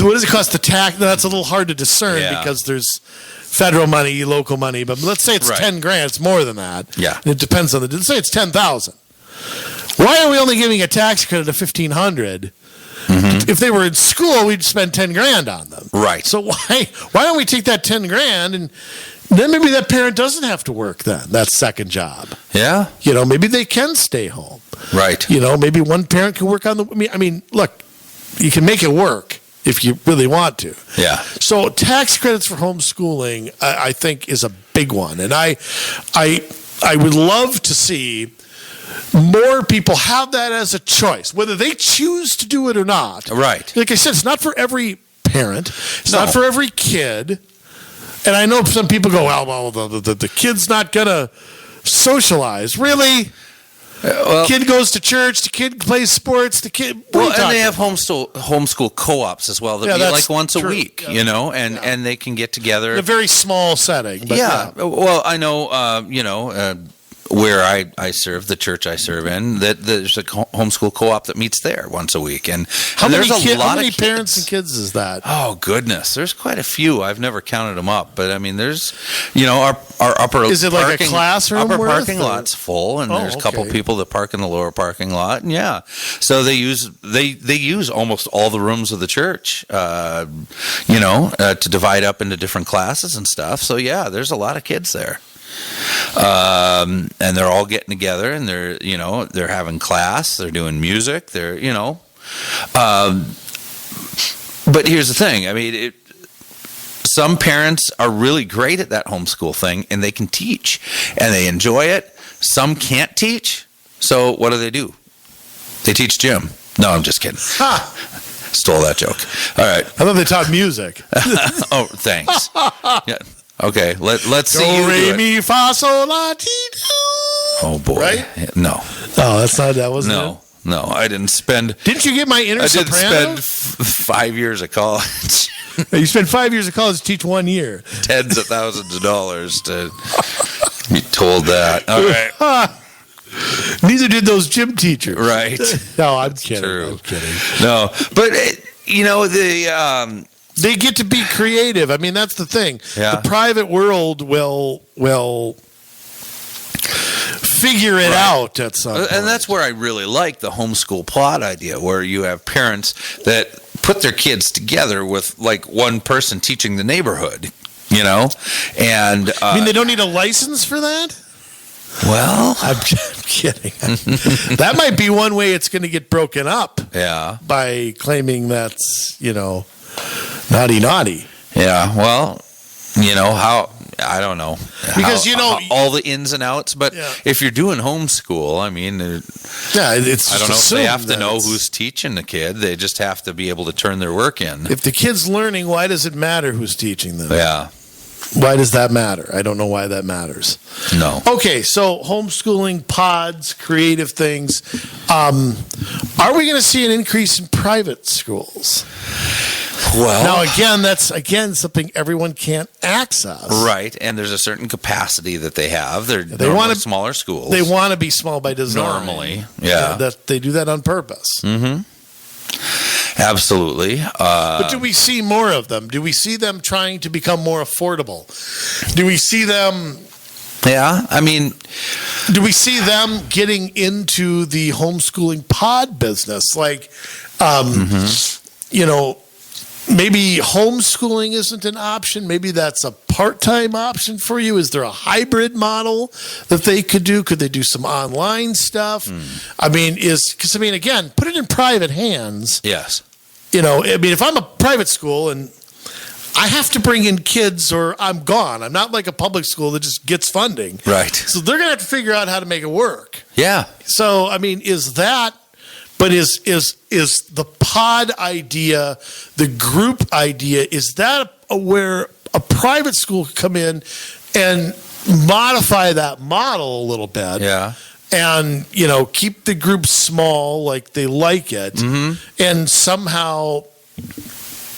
[SPEAKER 2] What does it cost to tax? That's a little hard to discern because there's federal money, local money. But let's say it's $10,000. It's more than that.
[SPEAKER 3] Yeah,
[SPEAKER 2] it depends on let's say it's $10,000. Why are we only giving a tax credit of $1,500? Mm-hmm. If they were in school, we'd spend $10,000 on them.
[SPEAKER 3] Right.
[SPEAKER 2] So why don't we take that $10,000 and then maybe that parent doesn't have to work then, that second job.
[SPEAKER 3] Yeah.
[SPEAKER 2] Maybe they can stay home.
[SPEAKER 3] Right.
[SPEAKER 2] Maybe one parent can work on the. I mean, look, you can make it work if you really want to.
[SPEAKER 3] Yeah.
[SPEAKER 2] So tax credits for homeschooling, I think, is a big one, and I would love to see more people have that as a choice, whether they choose to do it or not.
[SPEAKER 3] Right.
[SPEAKER 2] Like I said, it's not for every parent. It's not for every kid. And I know some people go, well, the kid's not gonna socialize. Really? The kid goes to church. The kid plays sports. The kid.
[SPEAKER 3] Well, and they have homeschool co-ops as well that meet like once a week, and they can get together
[SPEAKER 2] in a very small setting. But
[SPEAKER 3] Well, I know, where I serve, the church I serve in, that there's a homeschool co-op that meets there once a week. And
[SPEAKER 2] how many
[SPEAKER 3] kids.
[SPEAKER 2] parents and kids is that?
[SPEAKER 3] Oh, goodness. There's quite a few. I've never counted them up. But, I mean, there's, our upper
[SPEAKER 2] Is it like a classroom
[SPEAKER 3] upper parking lot's full, and there's a couple people that park in the lower parking lot. And, so they use almost all the rooms of the church, to divide up into different classes and stuff. So, there's a lot of kids there. And they're all getting together, and they're having class, they're doing music, but here's the thing. I mean, some parents are really great at that homeschool thing, and they can teach, and they enjoy it. Some can't teach, so what do? They teach gym. No, I'm just kidding. Stole that joke. All right.
[SPEAKER 2] I thought they taught music.
[SPEAKER 3] Oh, thanks. Yeah. Okay, let's see you
[SPEAKER 2] do
[SPEAKER 3] do
[SPEAKER 2] re mi fa sol la ti do.
[SPEAKER 3] Oh boy,
[SPEAKER 2] right?
[SPEAKER 3] No.
[SPEAKER 2] Oh, that wasn't it.
[SPEAKER 3] No, I didn't spend.
[SPEAKER 2] Didn't you get my inner soprano?
[SPEAKER 3] I didn't spend 5 years of college.
[SPEAKER 2] You spent 5 years of college to teach 1 year.
[SPEAKER 3] Tens of thousands of dollars to be told that. All right.
[SPEAKER 2] Neither did those gym teachers.
[SPEAKER 3] Right.
[SPEAKER 2] No, I'm kidding.
[SPEAKER 3] True.
[SPEAKER 2] I'm kidding.
[SPEAKER 3] No, but
[SPEAKER 2] they get to be creative. I mean, that's the thing.
[SPEAKER 3] Yeah.
[SPEAKER 2] The private world will figure it out at some point.
[SPEAKER 3] And that's where I really like the homeschool pod idea, where you have parents that put their kids together with like one person teaching the neighborhood, and
[SPEAKER 2] I mean, they don't need a license for that?
[SPEAKER 3] Well,
[SPEAKER 2] I'm kidding. That might be one way it's going to get broken up.
[SPEAKER 3] Yeah.
[SPEAKER 2] By claiming that's, naughty.
[SPEAKER 3] Yeah, well, how, I don't know.
[SPEAKER 2] Because,
[SPEAKER 3] all the ins and outs, but if you're doing homeschool, I mean,
[SPEAKER 2] it's
[SPEAKER 3] I don't know if they have to know who's teaching the kid. They just have to be able to turn their work in.
[SPEAKER 2] If the kid's learning, why does it matter who's teaching them?
[SPEAKER 3] Yeah.
[SPEAKER 2] Why does that matter? I don't know why that matters.
[SPEAKER 3] No.
[SPEAKER 2] Okay, so homeschooling, pods, creative things. Are we going to see an increase in private schools?
[SPEAKER 3] Well,
[SPEAKER 2] now that's something everyone can't access.
[SPEAKER 3] Right, and there's a certain capacity that they have. They want smaller schools.
[SPEAKER 2] They want to be small by design.
[SPEAKER 3] Normally, yeah.
[SPEAKER 2] That they do that on purpose.
[SPEAKER 3] Mm-hmm. Absolutely.
[SPEAKER 2] But do we see more of them? Do we see them trying to become more affordable? Do we see them?
[SPEAKER 3] Yeah, I mean,
[SPEAKER 2] do we see them getting into the homeschooling pod business? Like, you know, maybe homeschooling isn't an option. Maybe that's a part-time option for you. Is there a hybrid model that they could do? Could they do some online stuff? I mean, again, put it in private hands.
[SPEAKER 3] yes.
[SPEAKER 2] You know, I mean, if I'm a private school and I have to bring in kids or I'm gone. I'm not like a public school that just gets funding.
[SPEAKER 3] Right.
[SPEAKER 2] So they're going to have to figure out how to make it work.
[SPEAKER 3] Yeah.
[SPEAKER 2] So, I mean, is the pod idea, the group idea, is that where a private school could come in and modify that model a little bit?
[SPEAKER 3] Yeah.
[SPEAKER 2] And, you know, keep the group small like they like it and somehow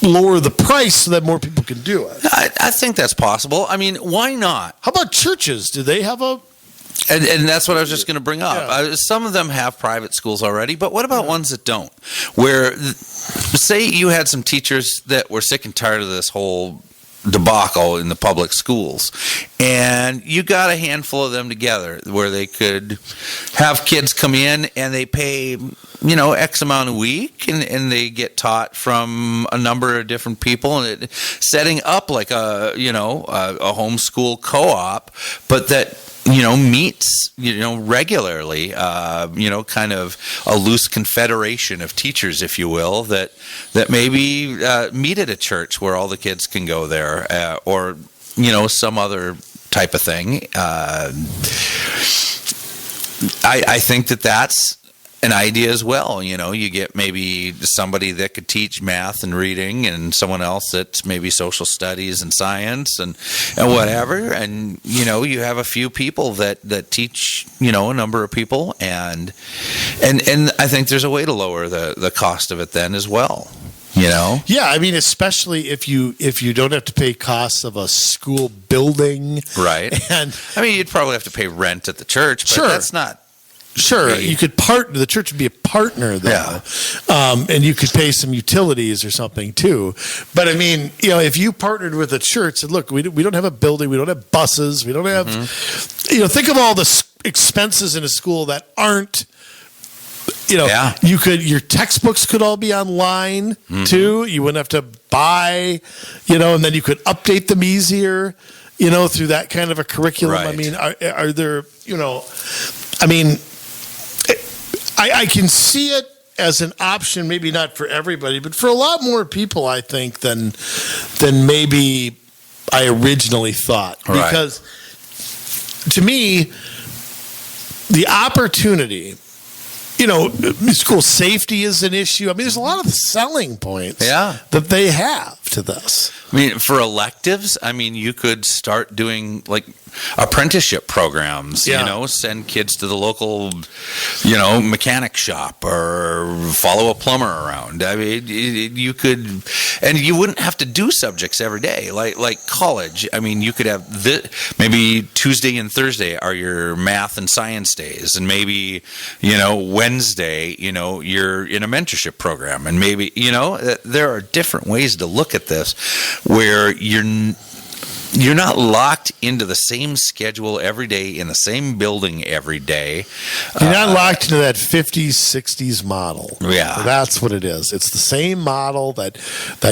[SPEAKER 2] lower the price so that more people can do it.
[SPEAKER 3] I think that's possible. I mean, why not?
[SPEAKER 2] How about churches? Do they have a...
[SPEAKER 3] And that's what I was just going to bring up.
[SPEAKER 2] Yeah.
[SPEAKER 3] Some of them have private schools already, but what about ones that don't? Where, say you had some teachers that were sick and tired of this whole debacle in the public schools, and you got a handful of them together where they could have kids come in and they pay, you know, X amount a week, and they get taught from a number of different people, and setting up like a homeschool co-op, but that, you know, meets, you know, regularly, kind of a loose confederation of teachers, if you will, that maybe meet at a church where all the kids can go there, or, you know, some other type of thing. I think that's an idea as well. You know, you get maybe somebody that could teach math and reading, and someone else that's maybe social studies and science and whatever, and you know, you have a few people that teach, you know, a number of people, and I think there's a way to lower the cost of it then as well. You know? Yeah,
[SPEAKER 2] I mean, especially if you don't have to pay costs of a school building,
[SPEAKER 3] right?
[SPEAKER 2] And
[SPEAKER 3] I mean, you'd probably have to pay rent at the church, but
[SPEAKER 2] sure,
[SPEAKER 3] that's not.
[SPEAKER 2] Sure, you could partner. The church would be a partner, though, and you could pay some utilities or something too. But I mean, you know, if you partnered with a church, said, "Look, we don't have a building, we don't have buses, we don't have," you know, think of all the expenses in a school that aren't. You know, your textbooks could all be online too. You wouldn't have to buy, you know, and then you could update them easier, you know, through that kind of a curriculum.
[SPEAKER 3] Right.
[SPEAKER 2] I mean, are there, you know, I mean. I can see it as an option, maybe not for everybody, but for a lot more people, I think, than maybe I originally thought.
[SPEAKER 3] Right.
[SPEAKER 2] Because to me, the opportunity, you know, school safety is an issue. I mean, there's a lot of selling points that they have to this.
[SPEAKER 3] I mean, for electives, I mean, you could start doing like apprenticeship programs, you know, send kids to the local, you know, mechanic shop or follow a plumber around. I mean, you could, and you wouldn't have to do subjects every day like college. I mean, you could have maybe Tuesday and Thursday are your math and science days, and maybe, you know, Wednesday, you know, you're in a mentorship program, and maybe, you know, there are different ways to look at this where you're not locked into the same schedule every day in the same building every day.
[SPEAKER 2] You're not locked into that 50s, 60s model.
[SPEAKER 3] Yeah.
[SPEAKER 2] That's what it is. It's the same model that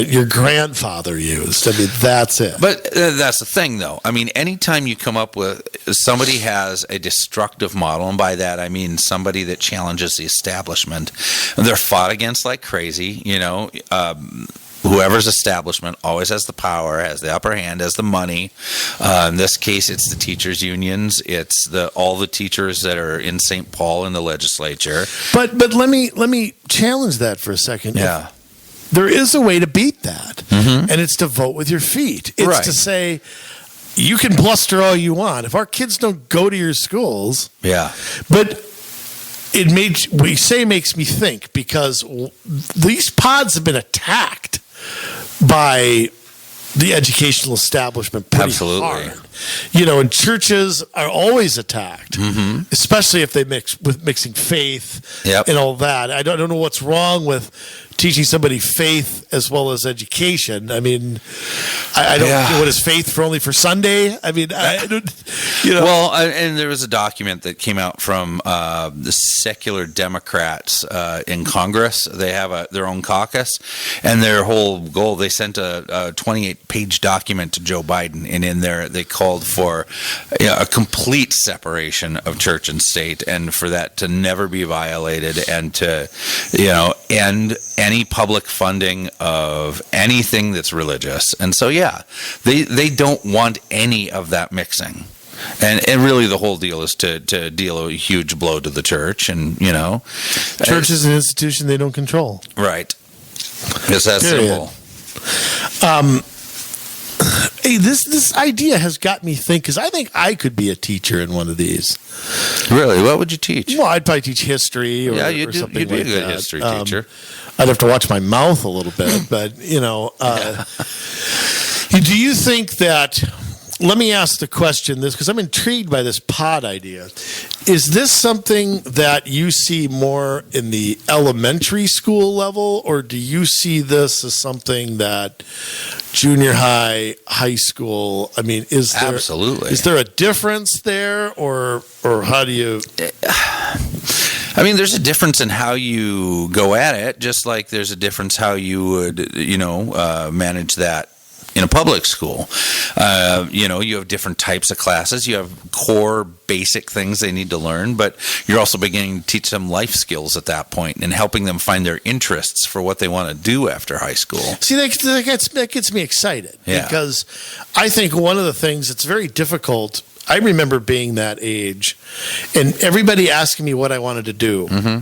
[SPEAKER 2] your grandfather used. I mean, that's it.
[SPEAKER 3] But that's the thing, though. I mean, anytime you come up with somebody has a destructive model, and by that I mean somebody that challenges the establishment, they're fought against like crazy, you know. Whoever's establishment always has the power, has the upper hand, has the money. In this case, it's the teachers' unions. It's all the teachers that are in St. Paul in the legislature.
[SPEAKER 2] But let me challenge that for a second.
[SPEAKER 3] Yeah.
[SPEAKER 2] There is a way to beat that, and it's to vote with your feet. It's to say, you can bluster all you want. If our kids don't go to your schools, but it makes me think, because these pods have been attacked by the educational establishment pretty hard. and churches are always attacked, especially if they mixing faith and all that. I don't know what's wrong with teaching somebody faith as well as education. I mean, I don't know what is faith only for Sunday. I mean, I don't,
[SPEAKER 3] Well, and there was a document that came out from the secular Democrats in Congress. They have their own caucus, and their whole goal, they sent a 28-page document to Joe Biden, and in there they called for a complete separation of church and state, and for that to never be violated, and to, end any public funding of anything that's religious. And so, they don't want any of that mixing. And really the whole deal is to deal a huge blow to the church. And,
[SPEAKER 2] church is an institution they don't control.
[SPEAKER 3] Right. It's that simple.
[SPEAKER 2] Hey, this idea has got me thinking, because I think I could be a teacher in one of these.
[SPEAKER 3] Really? What would you teach?
[SPEAKER 2] Well, I'd probably teach history or,
[SPEAKER 3] you'd
[SPEAKER 2] something
[SPEAKER 3] be
[SPEAKER 2] like
[SPEAKER 3] a good
[SPEAKER 2] that.
[SPEAKER 3] history teacher.
[SPEAKER 2] I'd have to watch my mouth a little bit, but, do you think that, let me ask the question this, because I'm intrigued by this pod idea. Is this something that you see more in the elementary school level, or do you see this as something that junior high, high school, I mean, is there
[SPEAKER 3] Absolutely.
[SPEAKER 2] Is there a difference there, or how do you...
[SPEAKER 3] I mean, there's a difference in how you go at it, just like there's a difference how you would, manage that in a public school. You have different types of classes. You have core basic things they need to learn, but you're also beginning to teach them life skills at that point and helping them find their interests for what they want to do after high school.
[SPEAKER 2] See, that gets me excited because I think one of the things that's very difficult, I remember being that age and everybody asking me what I wanted to do. Mm-hmm.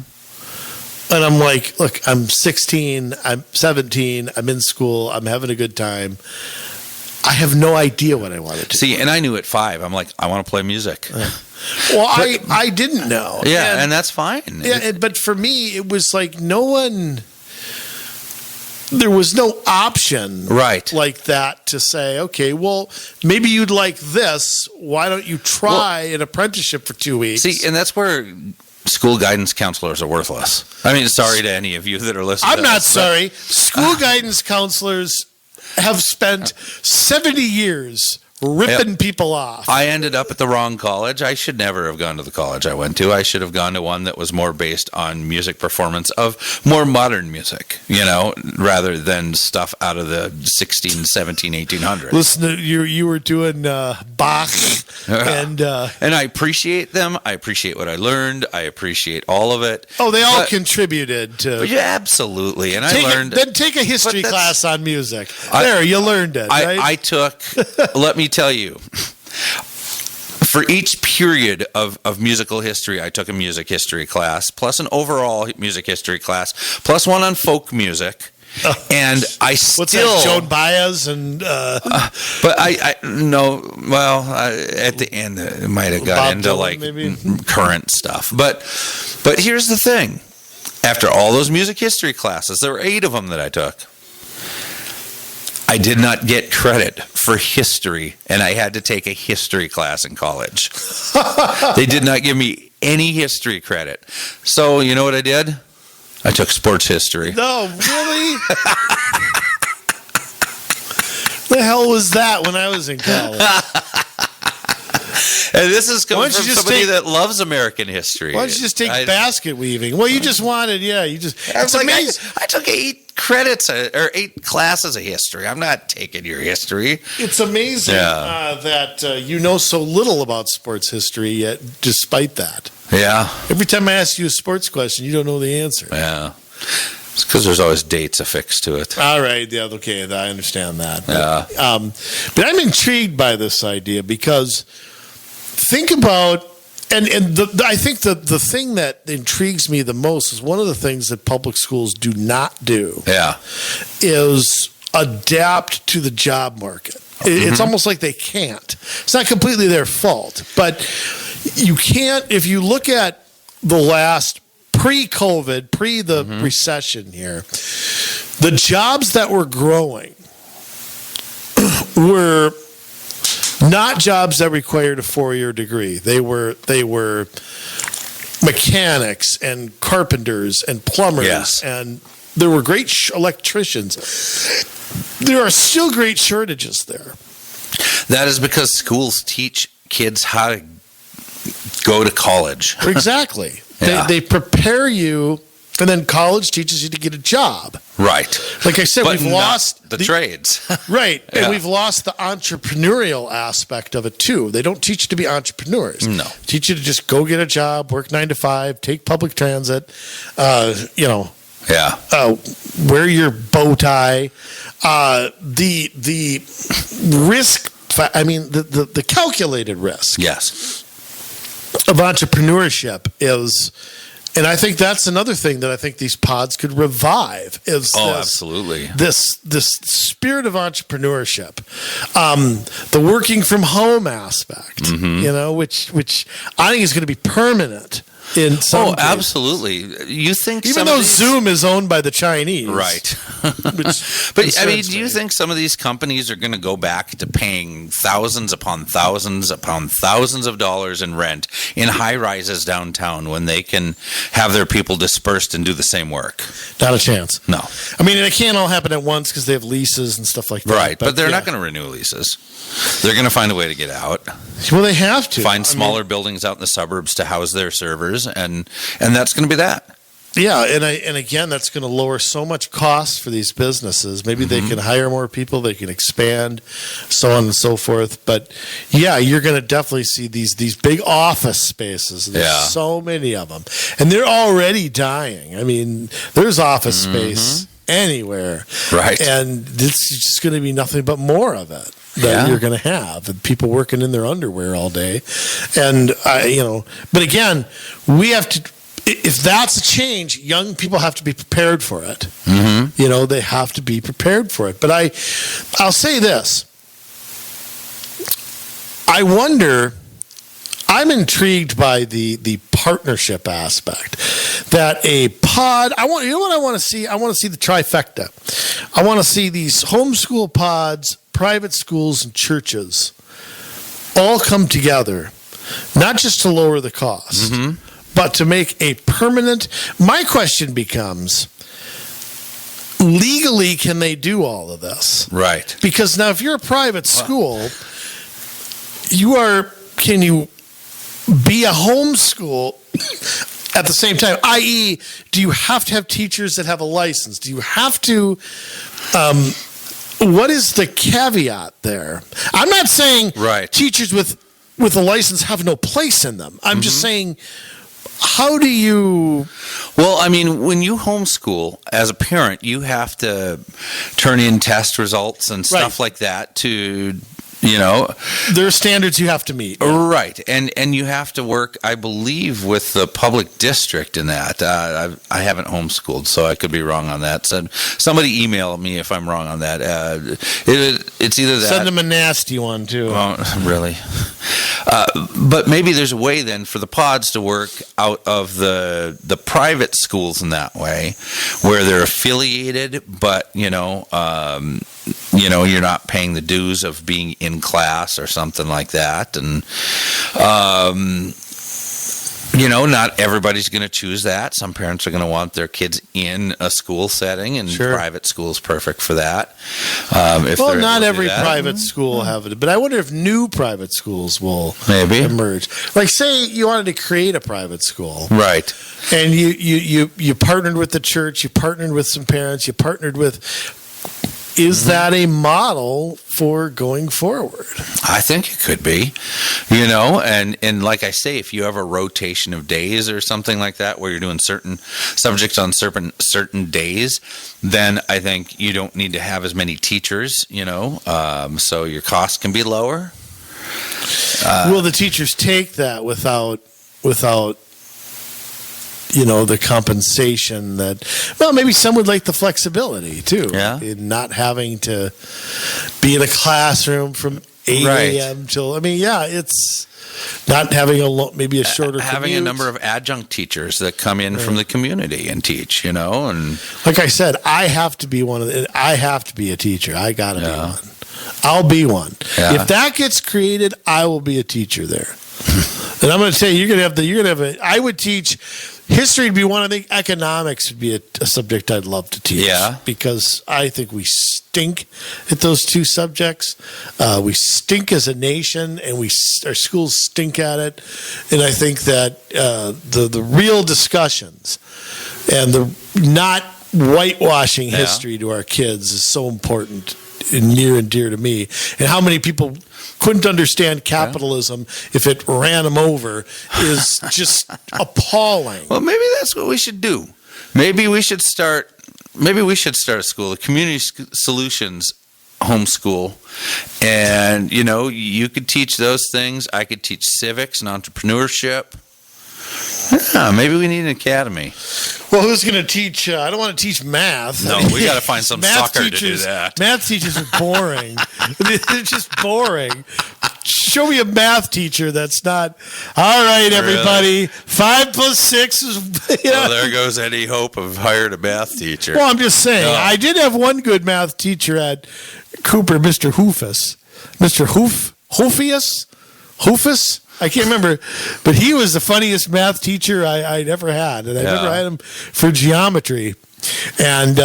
[SPEAKER 2] And I'm like, look, I'm 16, I'm 17, I'm in school, I'm having a good time. I have no idea what I wanted to do.
[SPEAKER 3] See, and I knew at 5, I'm like, I want to play music.
[SPEAKER 2] Well, I didn't know.
[SPEAKER 3] Yeah, and that's fine.
[SPEAKER 2] Yeah, but for me, it was like there was no option like that to say, okay, well, maybe you'd like this. Why don't you try an apprenticeship for 2 weeks?
[SPEAKER 3] See, and that's where school guidance counselors are worthless. I mean, sorry to any of you that are listening.
[SPEAKER 2] I'm not sorry. School guidance counselors have spent 70 years ripping people off.
[SPEAKER 3] I ended up at the wrong college. I should never have gone to the college I went to. I should have gone to one that was more based on music performance of more modern music, rather than stuff out of the 16, 17, 1800s.
[SPEAKER 2] Listen, you were doing Bach and
[SPEAKER 3] I appreciate them. I appreciate what I learned. I appreciate all of it.
[SPEAKER 2] Oh, they all contributed to.
[SPEAKER 3] Yeah, absolutely. And I learned.
[SPEAKER 2] Then take a history class on music. You learned it. Right?
[SPEAKER 3] I took. Let me tell you, for each period of musical history, I took a music history class, plus an overall music history class, plus one on folk music. And I still...
[SPEAKER 2] What's that, Joan Baez and...
[SPEAKER 3] but I no, well, at the end, it might have got
[SPEAKER 2] Bob
[SPEAKER 3] into
[SPEAKER 2] Dylan, maybe?
[SPEAKER 3] Current stuff. But here's the thing. After all those music history classes, there were 8 of them that I took. I did not get credit for history, and I had to take a history class in college. They did not give me any history credit. So, you know what I did? I took sports history.
[SPEAKER 2] No, really? The hell was that when I was in college?
[SPEAKER 3] And this is coming from somebody that loves American history.
[SPEAKER 2] Why don't you just take basket weaving? Well, you just wanted, it's
[SPEAKER 3] like,
[SPEAKER 2] amazing.
[SPEAKER 3] I took 8 credits or 8 classes of history. I'm not taking your history.
[SPEAKER 2] It's amazing that you know so little about sports history, yet despite that.
[SPEAKER 3] Yeah.
[SPEAKER 2] Every time I ask you a sports question, you don't know the answer.
[SPEAKER 3] Yeah. It's because there's always dates affixed to it.
[SPEAKER 2] All right. Yeah. Okay. I understand that.
[SPEAKER 3] Yeah.
[SPEAKER 2] But I'm intrigued by this idea because think about, I think the thing that intrigues me the most is one of the things that public schools do not do.
[SPEAKER 3] Yeah.
[SPEAKER 2] Is adapt to the job market. It's almost like they can't. It's not completely their fault, but you can't, if you look at the last pre-COVID, the recession here, the jobs that were growing were Not jobs that required a 4-year degree. They were mechanics and carpenters and plumbers,
[SPEAKER 3] Yes.
[SPEAKER 2] and there were great electricians. There are still great shortages there.
[SPEAKER 3] That is because schools teach kids how to go to college.
[SPEAKER 2] Exactly.
[SPEAKER 3] Yeah.
[SPEAKER 2] They prepare you, and then college teaches you to get a job.
[SPEAKER 3] Right.
[SPEAKER 2] Like I said,
[SPEAKER 3] But
[SPEAKER 2] we've
[SPEAKER 3] not
[SPEAKER 2] lost
[SPEAKER 3] the trades.
[SPEAKER 2] Right.
[SPEAKER 3] Yeah.
[SPEAKER 2] And we've lost the entrepreneurial aspect of it too. They don't teach you to be entrepreneurs.
[SPEAKER 3] No.
[SPEAKER 2] Teach you to just go get a job, work 9 to 5, take public transit,
[SPEAKER 3] Yeah.
[SPEAKER 2] wear your bow tie. The risk, the calculated risk
[SPEAKER 3] Yes.
[SPEAKER 2] of entrepreneurship is, and I think that's another thing that I think these pods could revive is
[SPEAKER 3] Absolutely.
[SPEAKER 2] this spirit of entrepreneurship, the working from home aspect, which I think is going to be permanent in some cases.
[SPEAKER 3] Absolutely. You think
[SPEAKER 2] Even though Zoom is owned by the Chinese,
[SPEAKER 3] Right.
[SPEAKER 2] which
[SPEAKER 3] But
[SPEAKER 2] concerns
[SPEAKER 3] do you
[SPEAKER 2] me.
[SPEAKER 3] think some of these companies are going to go back to paying thousands upon thousands upon thousands of dollars in rent in high rises downtown when they can have their people dispersed and do the same work?
[SPEAKER 2] Not a chance.
[SPEAKER 3] No.
[SPEAKER 2] I mean, it can't all happen at once because they have leases and stuff like that.
[SPEAKER 3] Right. But they're
[SPEAKER 2] yeah.
[SPEAKER 3] not going to renew leases. They're going to find a way to get out.
[SPEAKER 2] Well, they have to
[SPEAKER 3] Find smaller buildings out in the suburbs to house their servers, and that's going to be that.
[SPEAKER 2] Yeah, and again, that's going to lower so much cost for these businesses. Maybe they can hire more people, they can expand, so on and so forth. But yeah, you're going to definitely see these big office spaces. There's so many of them, and they're already dying. I mean, there's office space anywhere,
[SPEAKER 3] Right.
[SPEAKER 2] And it's just going to be nothing but more of it that you're going to have, and people working in their underwear all day, and But again, we have to. If that's a change, young people have to be prepared for it. Mm-hmm. They have to be prepared for it. But I'll say this. I wonder, I'm intrigued by the partnership aspect. That a pod, what I want to see? I want to see the trifecta. I want to see these homeschool pods, private schools, and churches all come together, not just to lower the cost. Mm-hmm. But to make a permanent, my question becomes, legally, can they do all of this?
[SPEAKER 3] Right.
[SPEAKER 2] Because now if you're a private school, can you be a homeschool at the same time? I.e., do you have to have teachers that have a license? Do you have to, what is the caveat there? I'm not saying teachers with a license have no place in them. I'm just saying, how do you...
[SPEAKER 3] Well, I mean, when you homeschool, as a parent, you have to turn in test results and stuff like that to...
[SPEAKER 2] there are standards you have to meet.
[SPEAKER 3] Right. And you have to work, I believe, with the public district in that. I haven't homeschooled, so I could be wrong on that. So somebody email me if I'm wrong on that. It's either that...
[SPEAKER 2] Send them a nasty one, too.
[SPEAKER 3] Oh, really? But maybe there's a way then for the pods to work out of the private schools in that way, where they're affiliated, but, you're not paying the dues of being in class or something like that. And, not everybody's going to choose that. Some parents are going to want their kids in a school setting, and private school's perfect for that.
[SPEAKER 2] Not every private school will have it, but I wonder if new private schools will emerge. Like, say you wanted to create a private school.
[SPEAKER 3] Right.
[SPEAKER 2] And you partnered with the church, you partnered with some parents, you partnered with... Is that a model for going forward?
[SPEAKER 3] I think it could be, and like I say, if you have a rotation of days or something like that, where you're doing certain subjects on certain days, then I think you don't need to have as many teachers, so your cost can be lower.
[SPEAKER 2] Will the teachers take that without the compensation maybe some would like the flexibility too.
[SPEAKER 3] Yeah.
[SPEAKER 2] In not having to be in a classroom from 8 a.m. till, it's not having a shorter
[SPEAKER 3] having
[SPEAKER 2] commute.
[SPEAKER 3] a number of adjunct teachers that come in from the community and teach, and
[SPEAKER 2] like I said, I have to be I have to be a teacher. I got to be one. I'll be one.
[SPEAKER 3] Yeah.
[SPEAKER 2] If that gets created, I will be a teacher there. And I'm going to tell you, you're going to have I would teach history would be one. I think economics would be a subject I'd love to teach.
[SPEAKER 3] Yeah.
[SPEAKER 2] Because I think we stink at those two subjects. We stink as a nation, and our schools stink at it. And I think that the real discussions and the not whitewashing history to our kids is so important and near and dear to me. And how many people couldn't understand capitalism if it ran them over is just appalling.
[SPEAKER 3] Well, maybe that's what we should do. Maybe we should start a school, a community solutions homeschool. And, you could teach those things. I could teach civics and entrepreneurship. Yeah, maybe we need an academy.
[SPEAKER 2] Well, who's going to teach? I don't want to teach math.
[SPEAKER 3] No, we got to find some sucker to do that.
[SPEAKER 2] Math teachers are boring. They're just boring. Show me a math teacher that's not. All right, everybody. 5 + 6 is.
[SPEAKER 3] Well, there goes any hope of hiring a math teacher.
[SPEAKER 2] Well, I'm just saying.
[SPEAKER 3] No.
[SPEAKER 2] I did have one good math teacher at Cooper, Mr. Hoofus. Mr. Hoofus? I can't remember, but he was the funniest math teacher I'd ever had, and I never had him for geometry. And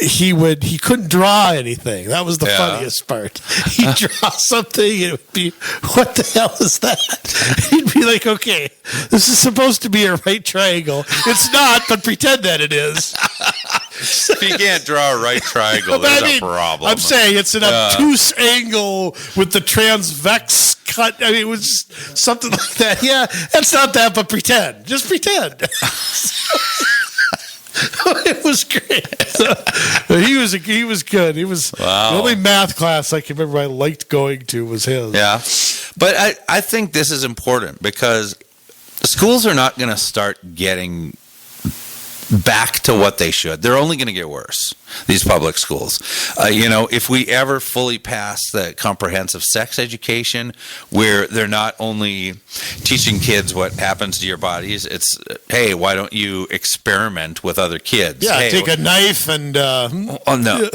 [SPEAKER 2] he couldn't draw anything. That was the funniest part. He'd draw something, and it would be, what the hell is that? He'd be like, okay, this is supposed to be a right triangle. It's not, but pretend that it is.
[SPEAKER 3] If you can't draw a right triangle, there's a problem.
[SPEAKER 2] I'm saying it's an obtuse angle with the transvex cut. I mean, it was just something like that. Yeah, it's not that, but pretend. Just pretend. It was great. He was good. He was the only math class I can remember I liked going to was his.
[SPEAKER 3] Yeah, but I think this is important because schools are not going to start getting back to what they should. They're only going to get worse, these public schools. If we ever fully pass the comprehensive sex education, where they're not only teaching kids what happens to your bodies, it's, hey, why don't you experiment with other kids?
[SPEAKER 2] Yeah,
[SPEAKER 3] hey,
[SPEAKER 2] take a knife and...
[SPEAKER 3] Oh, no.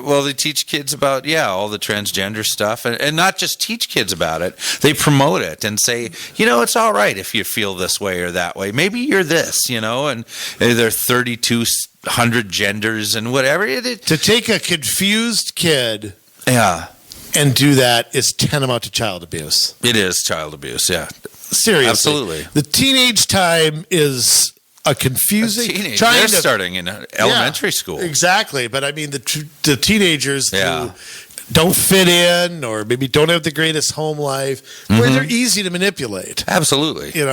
[SPEAKER 3] Well, they teach kids about, all the transgender stuff, and not just teach kids about it. They promote it and say, it's all right if you feel this way or that way. Maybe you're this, and there are 3,200 genders and whatever.
[SPEAKER 2] To take a confused kid and do that is tantamount to child abuse.
[SPEAKER 3] It is child abuse, yeah.
[SPEAKER 2] Seriously.
[SPEAKER 3] Absolutely.
[SPEAKER 2] The teenage time is a confusing...
[SPEAKER 3] They're starting in elementary school.
[SPEAKER 2] Exactly. But I mean, the teenagers who don't fit in or maybe don't have the greatest home life, where they're easy to manipulate.
[SPEAKER 3] Absolutely.
[SPEAKER 2] You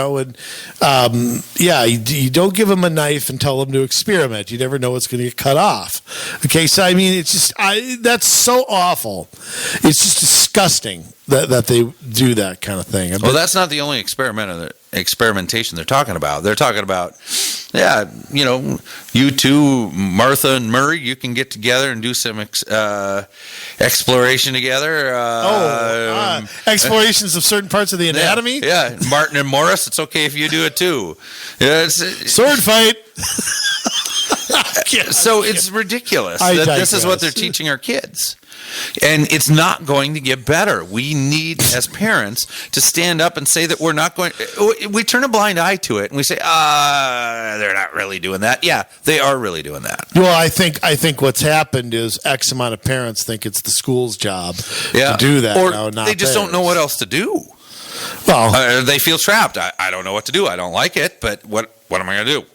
[SPEAKER 2] don't give them a knife and tell them to experiment. You never know what's going to get cut off. Okay, so I mean, it's just that's so awful. It's just disgusting that they do that kind of thing.
[SPEAKER 3] Well, that's not the only experimentation they're talking about. They're talking about, you two, Martha and Murray, you can get together and do some exploration together.
[SPEAKER 2] Explorations of certain parts of the anatomy?
[SPEAKER 3] Yeah. Martin and Morris, it's okay if you do it too.
[SPEAKER 2] Sword fight.
[SPEAKER 3] So it's ridiculous that this is what they're teaching our kids. And it's not going to get better. We need, as parents, to stand up and say that we're not going. We turn a blind eye to it and we say, they're not really doing that. Yeah, they are really doing that.
[SPEAKER 2] Well, I think what's happened is X amount of parents think it's the school's job to do that.
[SPEAKER 3] Or they just don't know what else to do. Well, they feel trapped. I don't know what to do. I don't like it, but what am I going to do?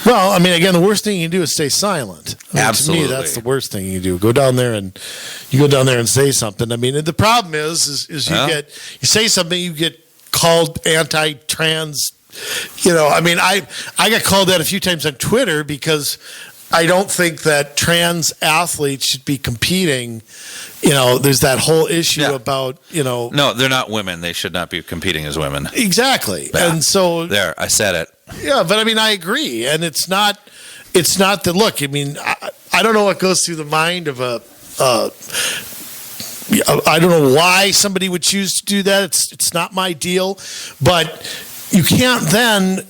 [SPEAKER 2] Well, I mean, again, the worst thing you can do is stay silent.
[SPEAKER 3] Absolutely.
[SPEAKER 2] To me, that's the worst thing you can do. Go down there and say something. I mean, the problem is you say something, you get called anti-trans. I got called that a few times on Twitter because I don't think that trans athletes should be competing. There's that whole issue about,
[SPEAKER 3] No, they're not women. They should not be competing as women.
[SPEAKER 2] Exactly.
[SPEAKER 3] Yeah.
[SPEAKER 2] And so...
[SPEAKER 3] There, I said it.
[SPEAKER 2] Yeah, but I mean, I agree. And it's not that, look, I mean, I don't know what goes through the mind of I don't know why somebody would choose to do that. It's not my deal. But you can't then,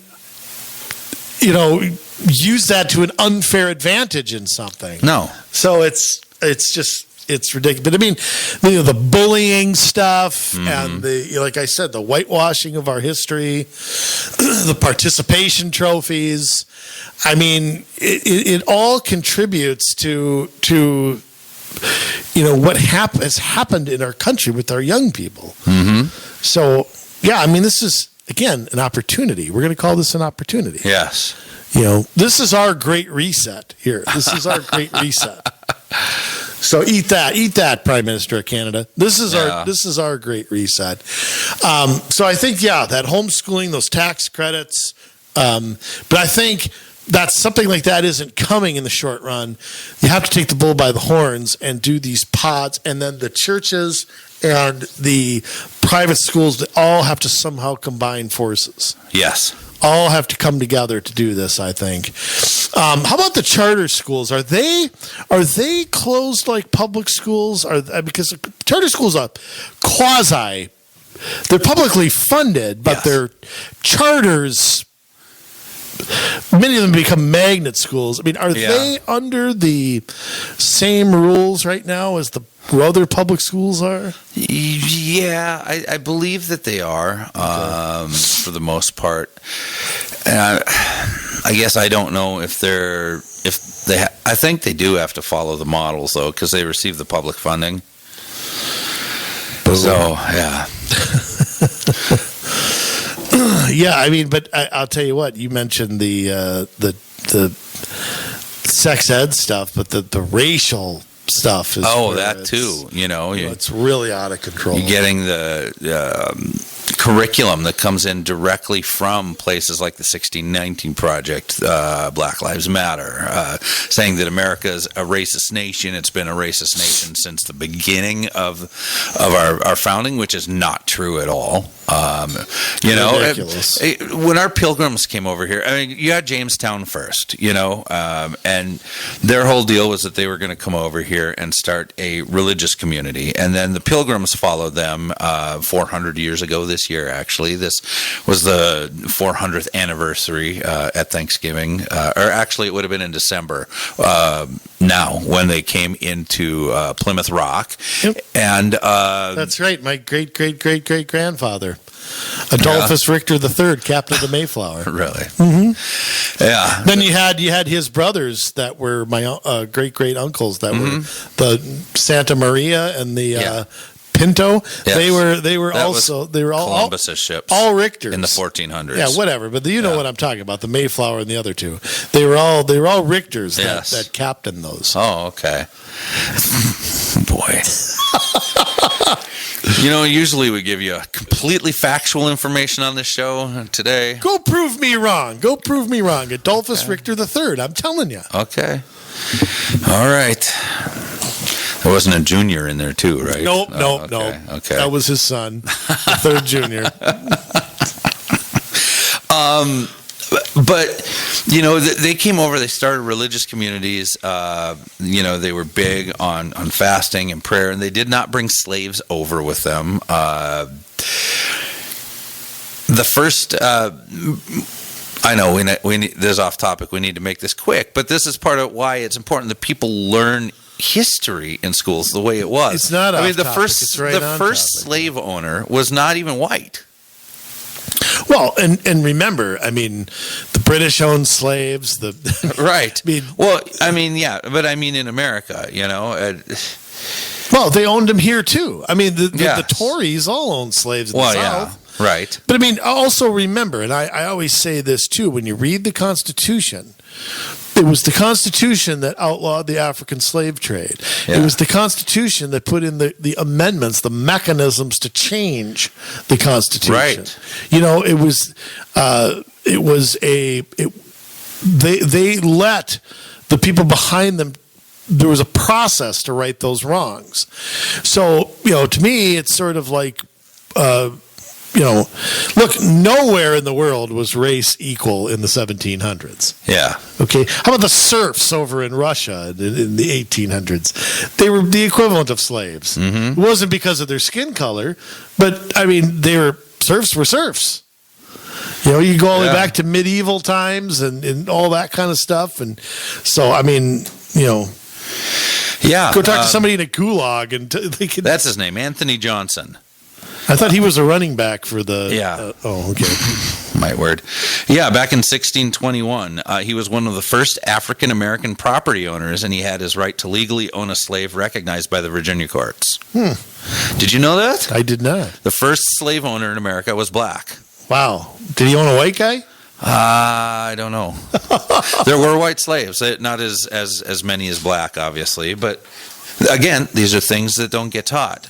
[SPEAKER 2] use that to an unfair advantage in something.
[SPEAKER 3] No.
[SPEAKER 2] So it's just it's ridiculous. But I mean, the bullying stuff and like I said, the whitewashing of our history, the participation trophies. I mean, it all contributes to what has happened in our country with our young people. So, yeah, I mean, this is, again, an opportunity. We're going to call this an opportunity.
[SPEAKER 3] Yes.
[SPEAKER 2] This is our great reset here. This is our great reset. So eat that, Prime Minister of Canada. This is our great reset. So I think, that homeschooling, those tax credits, but I think that's something like that isn't coming in the short run. You have to take the bull by the horns and do these pods, and then the churches and the private schools, they all have to somehow combine forces.
[SPEAKER 3] Yes.
[SPEAKER 2] All have to come together to do this, I think. How about the charter schools? Are they closed like public schools? Because charter schools are quasi. They're publicly funded, but they're charters. Many of them become magnet schools. I mean, are they under the same rules right now as the other public schools are?
[SPEAKER 3] Yeah, I believe that they are, for the most part. And I guess I don't know if I think they do have to follow the models though, because they receive the public funding. So yeah.
[SPEAKER 2] Yeah, I mean, but I'll tell you what. You mentioned the sex ed stuff, but the racial stuff is
[SPEAKER 3] that too.
[SPEAKER 2] It's really out of control.
[SPEAKER 3] You're getting the curriculum that comes in directly from places like the 1619 Project, Black Lives Matter, saying that America is a racist nation. It's been a racist nation since the beginning of our founding, which is not true at all.
[SPEAKER 2] Ridiculous.
[SPEAKER 3] When our pilgrims came over here, I mean, you had Jamestown first, and their whole deal was that they were going to come over here and start a religious community, and then the pilgrims followed them 400 years ago this year, actually. This was the 400th anniversary at Thanksgiving, or actually it would have been in December now when they came into Plymouth Rock.
[SPEAKER 2] Yep.
[SPEAKER 3] And
[SPEAKER 2] that's right, my great-great-great-great-grandfather, Adolphus Richter III, captain of the Mayflower.
[SPEAKER 3] Really?
[SPEAKER 2] Mm-hmm.
[SPEAKER 3] Yeah.
[SPEAKER 2] Then you had his brothers that were my great-great-uncles that were the Santa Maria and the Pinto.
[SPEAKER 3] Yes.
[SPEAKER 2] They were all
[SPEAKER 3] Columbus's ships.
[SPEAKER 2] All Richters
[SPEAKER 3] in the 1400s.
[SPEAKER 2] Yeah, whatever. But you know what I'm talking about, the Mayflower and the other two. They were all Richters that captained those.
[SPEAKER 3] Oh, okay. Boy. Usually we give you completely factual information on this show today.
[SPEAKER 2] Go prove me wrong. Adolphus Richter III. I'm telling you.
[SPEAKER 3] Okay. All right. There wasn't a junior in there too, right?
[SPEAKER 2] Nope.
[SPEAKER 3] Okay.
[SPEAKER 2] That was his son, the third junior.
[SPEAKER 3] But, they came over, they started religious communities. They were big on fasting and prayer, and they did not bring slaves over with them. The first, I know we need, this is off topic, we need to make this quick, but this is part of why it's important that people learn history in schools the way it was.
[SPEAKER 2] It's not off
[SPEAKER 3] the
[SPEAKER 2] topic.
[SPEAKER 3] first,
[SPEAKER 2] It's right
[SPEAKER 3] the
[SPEAKER 2] on
[SPEAKER 3] first
[SPEAKER 2] topic.
[SPEAKER 3] slave owner was not even white.
[SPEAKER 2] Well, and remember, I mean, the British owned slaves.
[SPEAKER 3] Right.
[SPEAKER 2] I mean,
[SPEAKER 3] but I mean in America,
[SPEAKER 2] well, they owned them here too. I mean, the Tories all owned slaves in the South.
[SPEAKER 3] Yeah, right.
[SPEAKER 2] But I mean, also remember, and I always say this too, when you read the Constitution, it was the Constitution that outlawed the African slave trade.
[SPEAKER 3] Yeah.
[SPEAKER 2] It was the Constitution that put in the amendments, the mechanisms to change the Constitution.
[SPEAKER 3] Right.
[SPEAKER 2] They let the people behind them. There was a process to right those wrongs. So, to me, it's sort of like, look, nowhere in the world was race equal in the 1700s.
[SPEAKER 3] Yeah.
[SPEAKER 2] Okay. How about the serfs over in Russia in the 1800s? They were the equivalent of slaves.
[SPEAKER 3] Mm-hmm.
[SPEAKER 2] It wasn't because of their skin color, but I mean, serfs were serfs. You go all the way back to medieval times and all that kind of stuff. And so, I mean,
[SPEAKER 3] Yeah.
[SPEAKER 2] Go talk to somebody in a gulag and they can.
[SPEAKER 3] That's his name, Anthony Johnson.
[SPEAKER 2] I thought he was a running back for the.
[SPEAKER 3] Yeah.
[SPEAKER 2] Okay.
[SPEAKER 3] My word. Yeah, back in 1621, he was one of the first African American property owners, and he had his right to legally own a slave recognized by the Virginia courts. Did you know that?
[SPEAKER 2] I did not.
[SPEAKER 3] The first slave owner in America was black.
[SPEAKER 2] Wow. Did he own a white guy?
[SPEAKER 3] I don't know. There were white slaves, not as many as black, obviously, but again, these are things that don't get taught.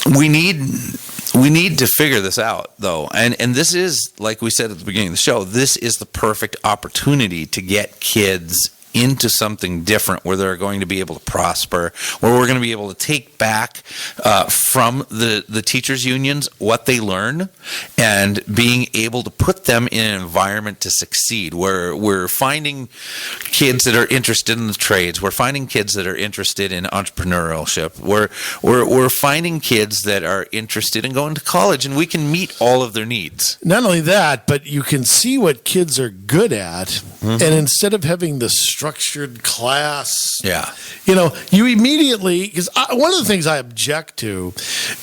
[SPEAKER 3] We need to figure this out, though, and this is, like we said at the beginning of the show, this is the perfect opportunity to get kids into something different where they're going to be able to prosper, where we're going to be able to take back from the teachers' unions what they learn and being able to put them in an environment to succeed, where we're finding kids that are interested in the trades, we're finding kids that are interested in entrepreneurship, we're finding kids that are interested in going to college, and we can meet all of their needs.
[SPEAKER 2] Not only that, but you can see what kids are good at, and instead of having the structured class, you immediately, because one of the things I object to,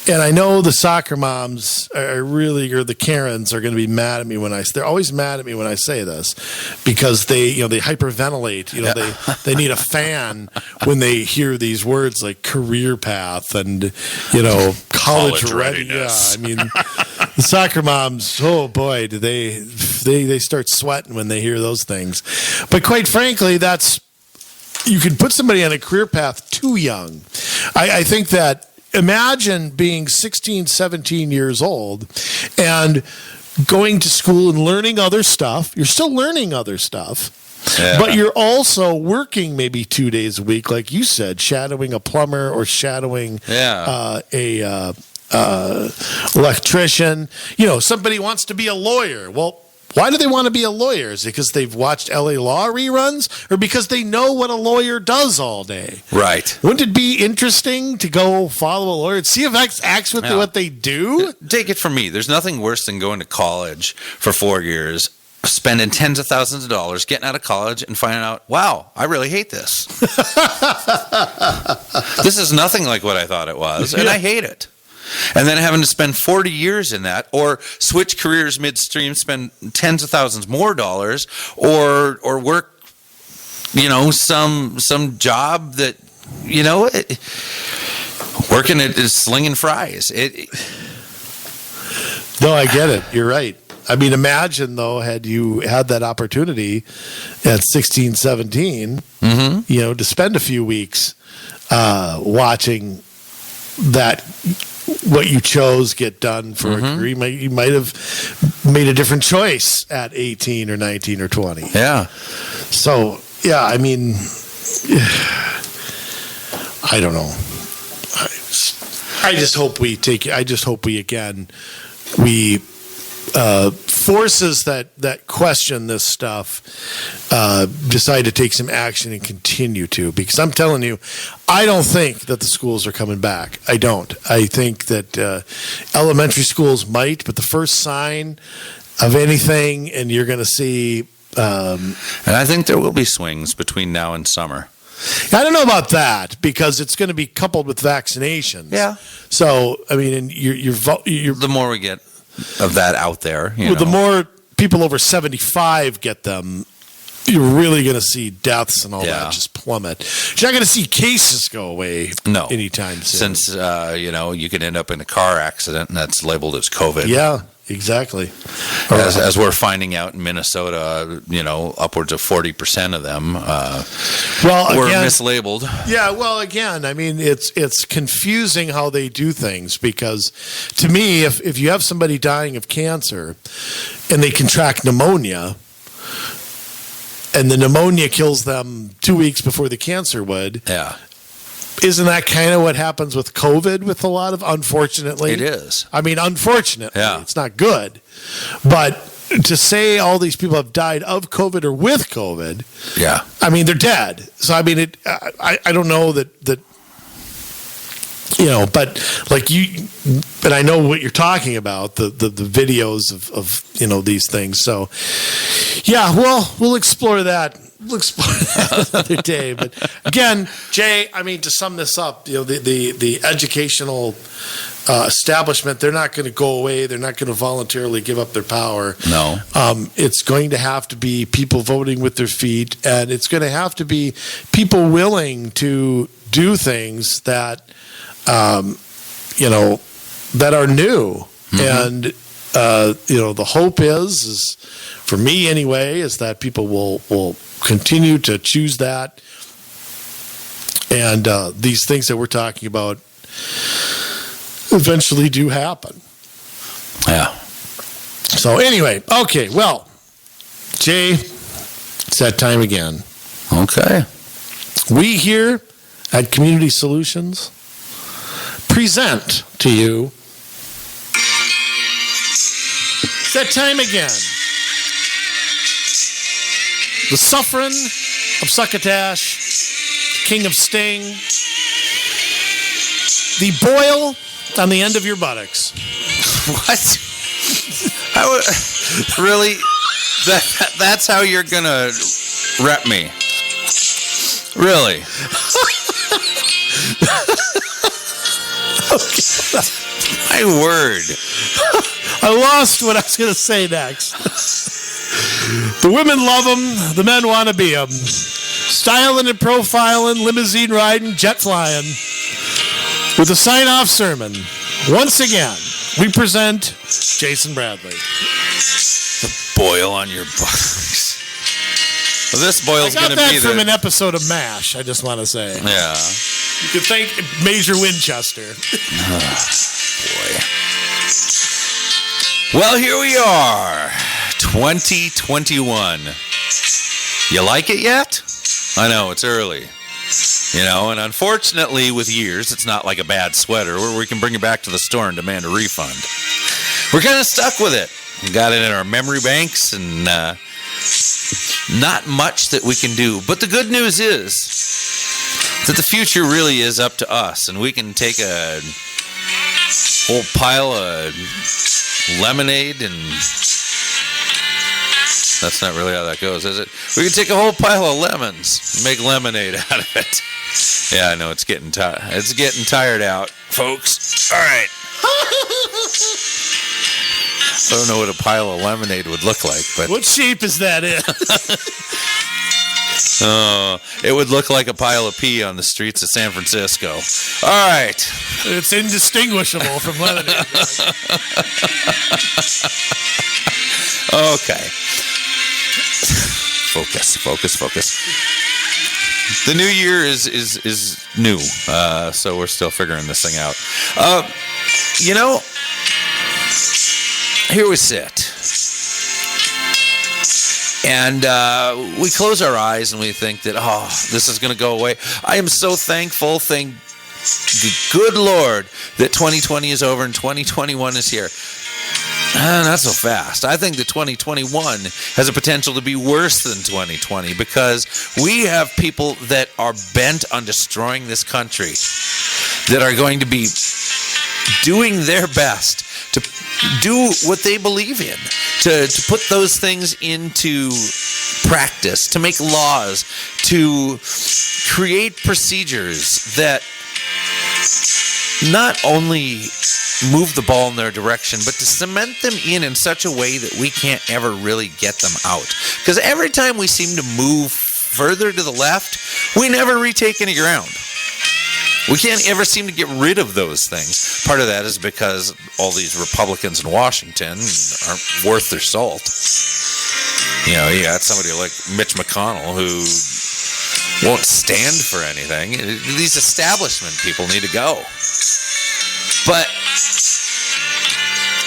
[SPEAKER 2] and I know the soccer moms are really, or the Karens are going to be mad at me they're always mad at me when I say this, because they hyperventilate, they need a fan when they hear these words like career path and, college readiness. Yeah, I mean, the soccer moms, oh boy, do they start sweating when they hear those things. But quite frankly, you can put somebody on a career path too young. I think that, imagine being 16, 17 years old and going to school and learning other stuff. You're still learning other stuff. Yeah. But you're also working maybe 2 days a week, like you said, shadowing a plumber or shadowing a electrician. Somebody wants to be a lawyer. Well, why do they want to be a lawyer? Is it because they've watched LA Law reruns, or because they know what a lawyer does all day?
[SPEAKER 3] Right.
[SPEAKER 2] Wouldn't it be interesting to go follow a lawyer and see if that's actually what they do?
[SPEAKER 3] Take it from me. There's nothing worse than going to college for 4 years, spending tens of thousands of dollars, getting out of college and finding out, wow, I really hate this. This is nothing like what I thought it was, and I hate it. And then having to spend 40 years in that, or switch careers midstream, spend tens of thousands more dollars, or work, some job that, working at slinging fries.
[SPEAKER 2] No, I get it. You're right. I mean, imagine, though, had you had that opportunity at 16, 17, to spend a few weeks watching that, what you chose get done for a career. You might have made a different choice at 18 or 19 or 20.
[SPEAKER 3] Yeah.
[SPEAKER 2] So, yeah, I mean, I don't know. I just hope we forces that question this stuff decide to take some action and continue to, because I'm telling you, I don't think that the schools are coming back. I don't. I think that elementary schools might, but the first sign of anything, and you're going to see.
[SPEAKER 3] And I think there will be swings between now and summer.
[SPEAKER 2] I don't know about that, because it's going to be coupled with vaccinations.
[SPEAKER 3] Yeah.
[SPEAKER 2] So, I mean, and you're
[SPEAKER 3] the more we get of that out there,
[SPEAKER 2] the more people over 75 get them, you're really going to see deaths and all that just plummet. You're not going to see cases go away anytime soon.
[SPEAKER 3] Since, you can end up in a car accident and that's labeled as COVID.
[SPEAKER 2] Yeah, exactly.
[SPEAKER 3] As we're finding out in Minnesota, upwards of 40% of them were mislabeled.
[SPEAKER 2] Yeah, well, again, I mean, it's confusing how they do things, because to me, if you have somebody dying of cancer and they contract pneumonia, and the pneumonia kills them 2 weeks before the cancer would.
[SPEAKER 3] Yeah.
[SPEAKER 2] Isn't that kind of what happens with COVID with a lot of, unfortunately?
[SPEAKER 3] It is.
[SPEAKER 2] I mean, unfortunately.
[SPEAKER 3] Yeah.
[SPEAKER 2] It's not good. But to say all these people have died of COVID or with COVID,
[SPEAKER 3] yeah.
[SPEAKER 2] I mean, they're dead. So, I mean, I don't know that but like but I know what you're talking about, the videos of these things. So, yeah, well, we'll explore that we'll explore that another day. But again, Jay, I mean, to sum this up, the educational establishment, they're not going to go away. They're not going to voluntarily give up their power.
[SPEAKER 3] No.
[SPEAKER 2] It's going to have to be people voting with their feet, and it's going to have to be people willing to do things that, that are new. And, the hope is for me anyway, is that people will continue to choose that. And these things that we're talking about eventually do happen.
[SPEAKER 3] Yeah.
[SPEAKER 2] So anyway, okay, well, Jay, it's that time again.
[SPEAKER 3] Okay.
[SPEAKER 2] We here at Community Solutions present to you, it's that time again, the Suffering of Succotash, King of Sting, the boil on the end of your buttocks.
[SPEAKER 3] What? Really? That's how you're gonna rep me? Really? My word.
[SPEAKER 2] I lost what I was going to say next. The women love them. The men want to be them. Styling and profiling, limousine riding, jet flying. With a sign-off sermon, once again, we present Jason Bradley.
[SPEAKER 3] The boil on your buttocks. Well, this boil's going to be
[SPEAKER 2] I got that from an episode of MASH, I just want to say.
[SPEAKER 3] Yeah.
[SPEAKER 2] You could thank Major Winchester.
[SPEAKER 3] Boy. Well, here we are, 2021. You like it yet? I know, it's early. And unfortunately, with years, it's not like a bad sweater where we can bring it back to the store and demand a refund. We're kind of stuck with it. We got it in our memory banks and not much that we can do. But the good news is that the future really is up to us, and we can take a whole pile of lemonade and... That's not really how that goes, is it? We can take a whole pile of lemons and make lemonade out of it. Yeah, I know, it's getting tired out, folks. All right. I don't know what a pile of lemonade would look like, but...
[SPEAKER 2] What shape is that in?
[SPEAKER 3] It would look like a pile of pee on the streets of San Francisco. All right.
[SPEAKER 2] It's indistinguishable from lemonade.
[SPEAKER 3] Okay. Focus. The new year is new, so we're still figuring this thing out. Here we sit, and we close our eyes and we think that, this is going to go away. I am so thankful, thank good Lord, that 2020 is over and 2021 is here. Not so fast. I think that 2021 has a potential to be worse than 2020 because we have people that are bent on destroying this country, that are going to be doing their best to do what they believe in, to put those things into practice, to make laws, to create procedures that not only move the ball in their direction, but to cement them in such a way that we can't ever really get them out. Because every time we seem to move further to the left, we never retake any ground. We can't ever seem to get rid of those things. Part of that is because all these Republicans in Washington aren't worth their salt. You got somebody like Mitch McConnell who won't stand for anything. These establishment people need to go. But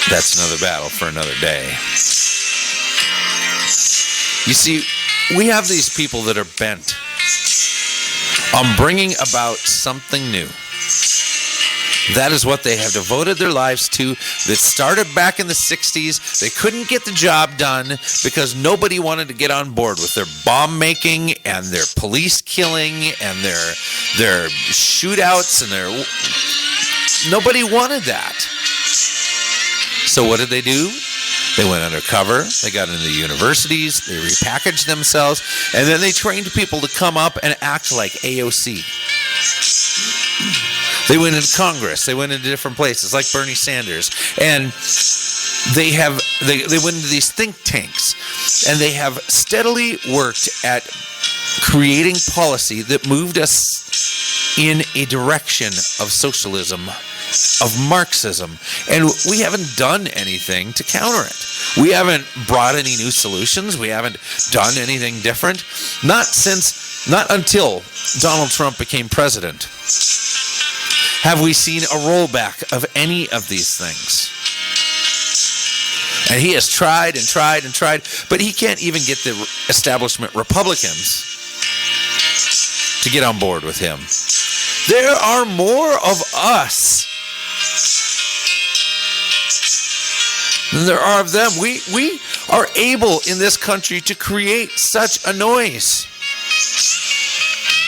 [SPEAKER 3] that's another battle for another day. You see, we have these people that are bent on bringing about something new. That is what they have devoted their lives to. That started back in the 60s. They couldn't get the job done because nobody wanted to get on board with their bomb making and their police killing and their shootouts and their... Nobody wanted that. So what did they do? They went undercover. They got into the universities. They repackaged themselves. And then they trained people to come up and act like AOC. They went into Congress. They went into different places like Bernie Sanders. And they went into these think tanks. And they have steadily worked at creating policy that moved us in a direction of socialism, of Marxism, and we haven't done anything to counter it. We haven't brought any new solutions. We haven't done anything different. Not until Donald Trump became president have we seen a rollback of any of these things. And he has tried and tried and tried, but he can't even get the establishment Republicans to get on board with him. There are more of us than there are of them. We are able in this country to create such a noise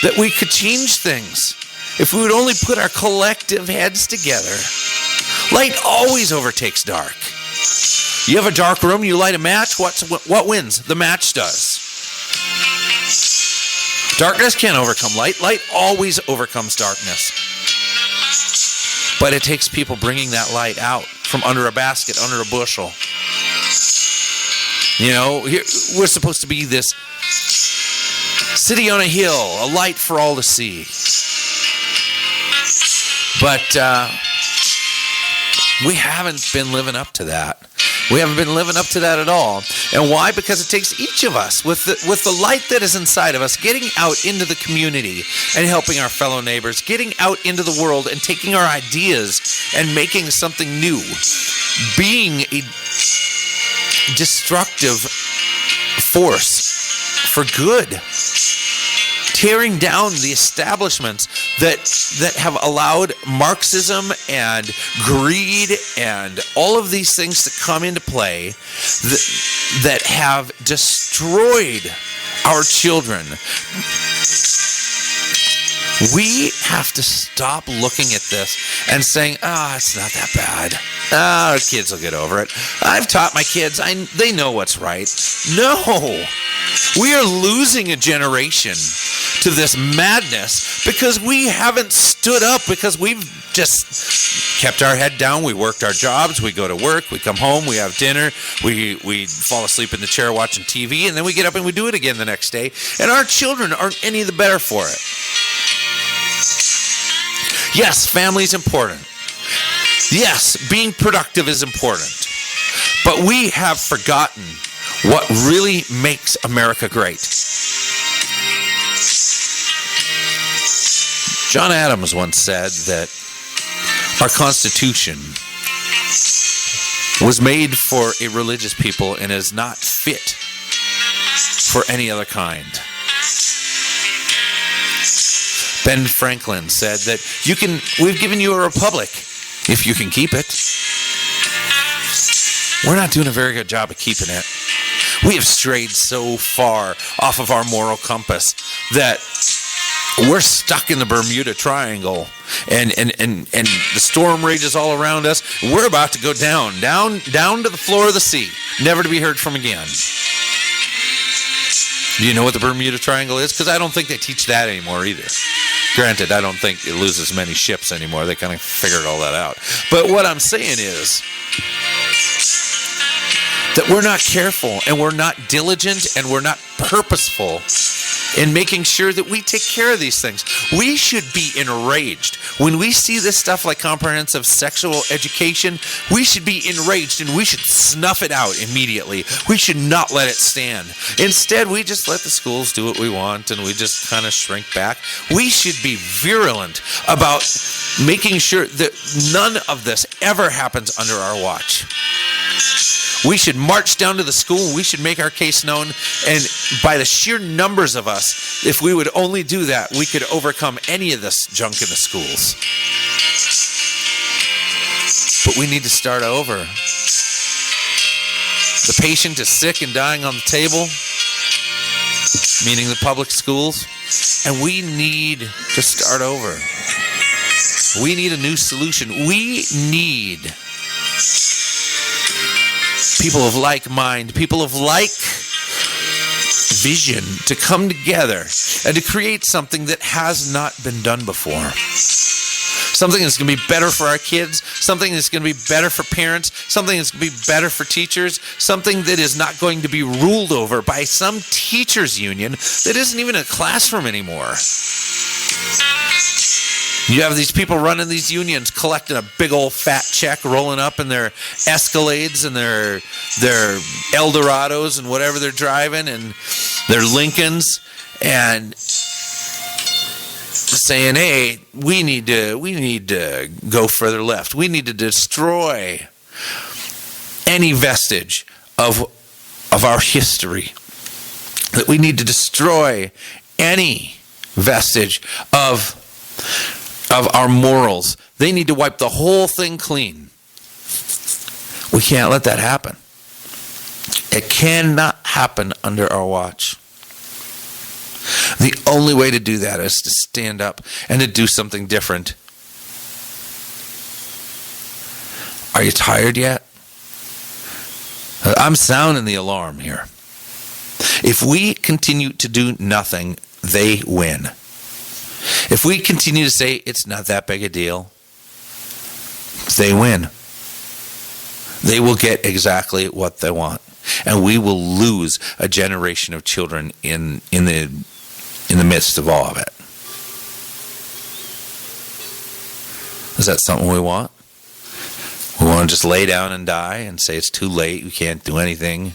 [SPEAKER 3] that we could change things if we would only put our collective heads together. Light always overtakes dark. You have a dark room, you light a match, what wins? The match does. Darkness can't overcome light. Light always overcomes darkness. But it takes people bringing that light out from under a basket, under a bushel. You know, we're supposed to be this city on a hill, a light for all to see. But we haven't been living up to that. We haven't been living up to that at all. And why? Because it takes each of us with the light that is inside of us, getting out into the community and helping our fellow neighbors, getting out into the world and taking our ideas and making something new, being a destructive force for good, tearing down the establishments that have allowed Marxism and greed and all of these things to come into play that have destroyed our children. We have to stop looking at this and saying, it's not that bad. Our kids will get over it. I've taught my kids. They know what's right. No. We are losing a generation to this madness because we haven't stood up, because we've just kept our head down. We worked our jobs. We go to work. We come home. We have dinner. We fall asleep in the chair watching TV, and then we get up and we do it again the next day. And our children aren't any the better for it. Yes, family's important. Yes, being productive is important. But we have forgotten what really makes America great. John Adams once said that our Constitution was made for a religious people and is not fit for any other kind. Ben Franklin said that we've given you a republic if you can keep it. We're not doing a very good job of keeping it. We have strayed so far off of our moral compass that we're stuck in the Bermuda Triangle, and the storm rages all around us. We're about to go down to the floor of the sea, never to be heard from again. Do you know what the Bermuda Triangle is? Because I don't think they teach that anymore either. Granted, I don't think it loses many ships anymore. They kind of figured all that out. But what I'm saying is that we're not careful, and we're not diligent, and we're not purposeful in making sure that we take care of these things. We should be enraged. When we see this stuff like comprehensive sexual education, we should be enraged, and we should snuff it out immediately. We should not let it stand. Instead, we just let the schools do what we want, and we just kind of shrink back. We should be virulent about making sure that none of this ever happens under our watch. We should march down to the school. We should make our case known. And by the sheer numbers of us, if we would only do that, we could overcome any of this junk in the schools. But we need to start over. The patient is sick and dying on the table, meaning the public schools, and we need to start over. We need a new solution. We need people of like mind, people of like vision to come together and to create something that has not been done before. Something that's going to be better for our kids, something that's going to be better for parents, something that's going to be better for teachers, something that is not going to be ruled over by some teachers union that isn't even a classroom anymore. You have these people running these unions, collecting a big old fat check, rolling up in their Escalades and their Eldorados and whatever they're driving and their Lincolns, and saying, "Hey, we need to go further left. We need to destroy any vestige of our history. That we need to destroy any vestige of our morals. They need to wipe the whole thing clean." We can't let that happen. It cannot happen under our watch. The only way to do that is to stand up and to do something different. Are you tired yet? I'm sounding the alarm here. If we continue to do nothing, they win. If we continue to say it's not that big a deal, they win. They will get exactly what they want. And we will lose a generation of children in the midst of all of it. Is that something we want? We want to just lay down and die and say it's too late, we can't do anything?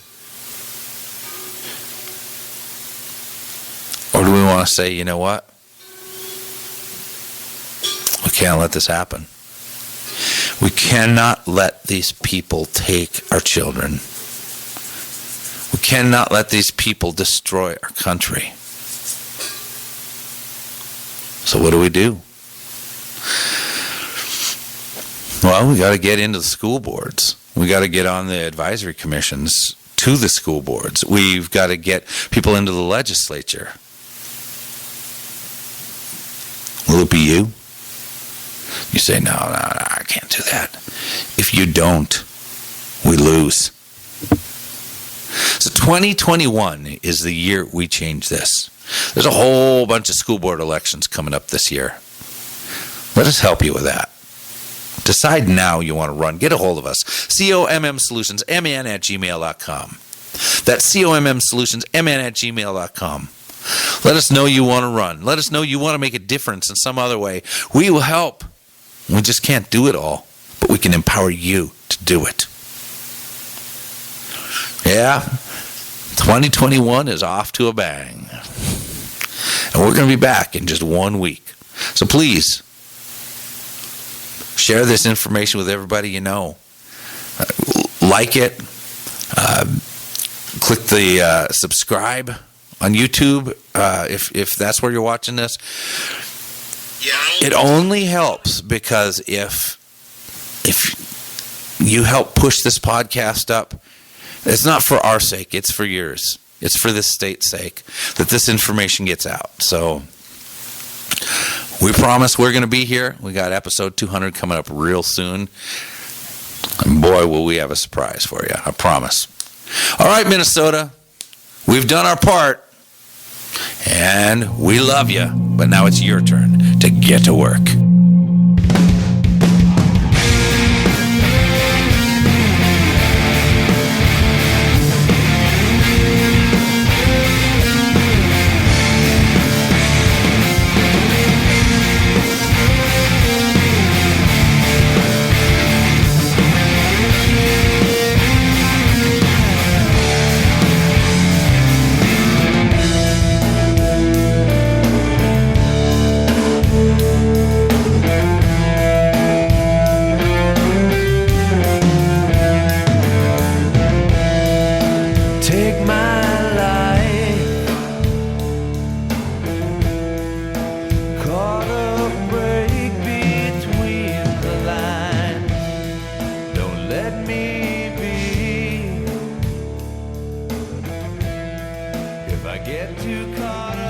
[SPEAKER 3] Or do we want to say, you know what? We can't let this happen. We cannot let these people take our children. We cannot let these people destroy our country. So what do? Well, we got to get into the school boards. We got to get on the advisory commissions to the school boards. We've got to get people into the legislature. Will it be you? You say, no, I can't do that. If you don't, we lose. So 2021 is the year we change this. There's a whole bunch of school board elections coming up this year. Let us help you with that. Decide now you want to run. Get a hold of us. COMMsolutionsMN@gmail.com. That's COMMsolutionsMN@gmail.com. Let us know you want to run. Let us know you want to make a difference in some other way. We will help. We just can't do it all, but we can empower you to do it. Yeah, 2021 is off to a bang. And we're going to be back in just 1 week. So please, share this information with everybody you know. Like it. Click the subscribe on YouTube if that's where you're watching this. It only helps because if you help push this podcast up, it's not for our sake, it's for yours. It's for the state's sake that this information gets out. So we promise we're going to be here. We got episode 200 coming up real soon. And boy, will we have a surprise for you. I promise. All right, Minnesota, we've done our part. And we love you. But now it's your turn to get to work.
[SPEAKER 4] Get too caught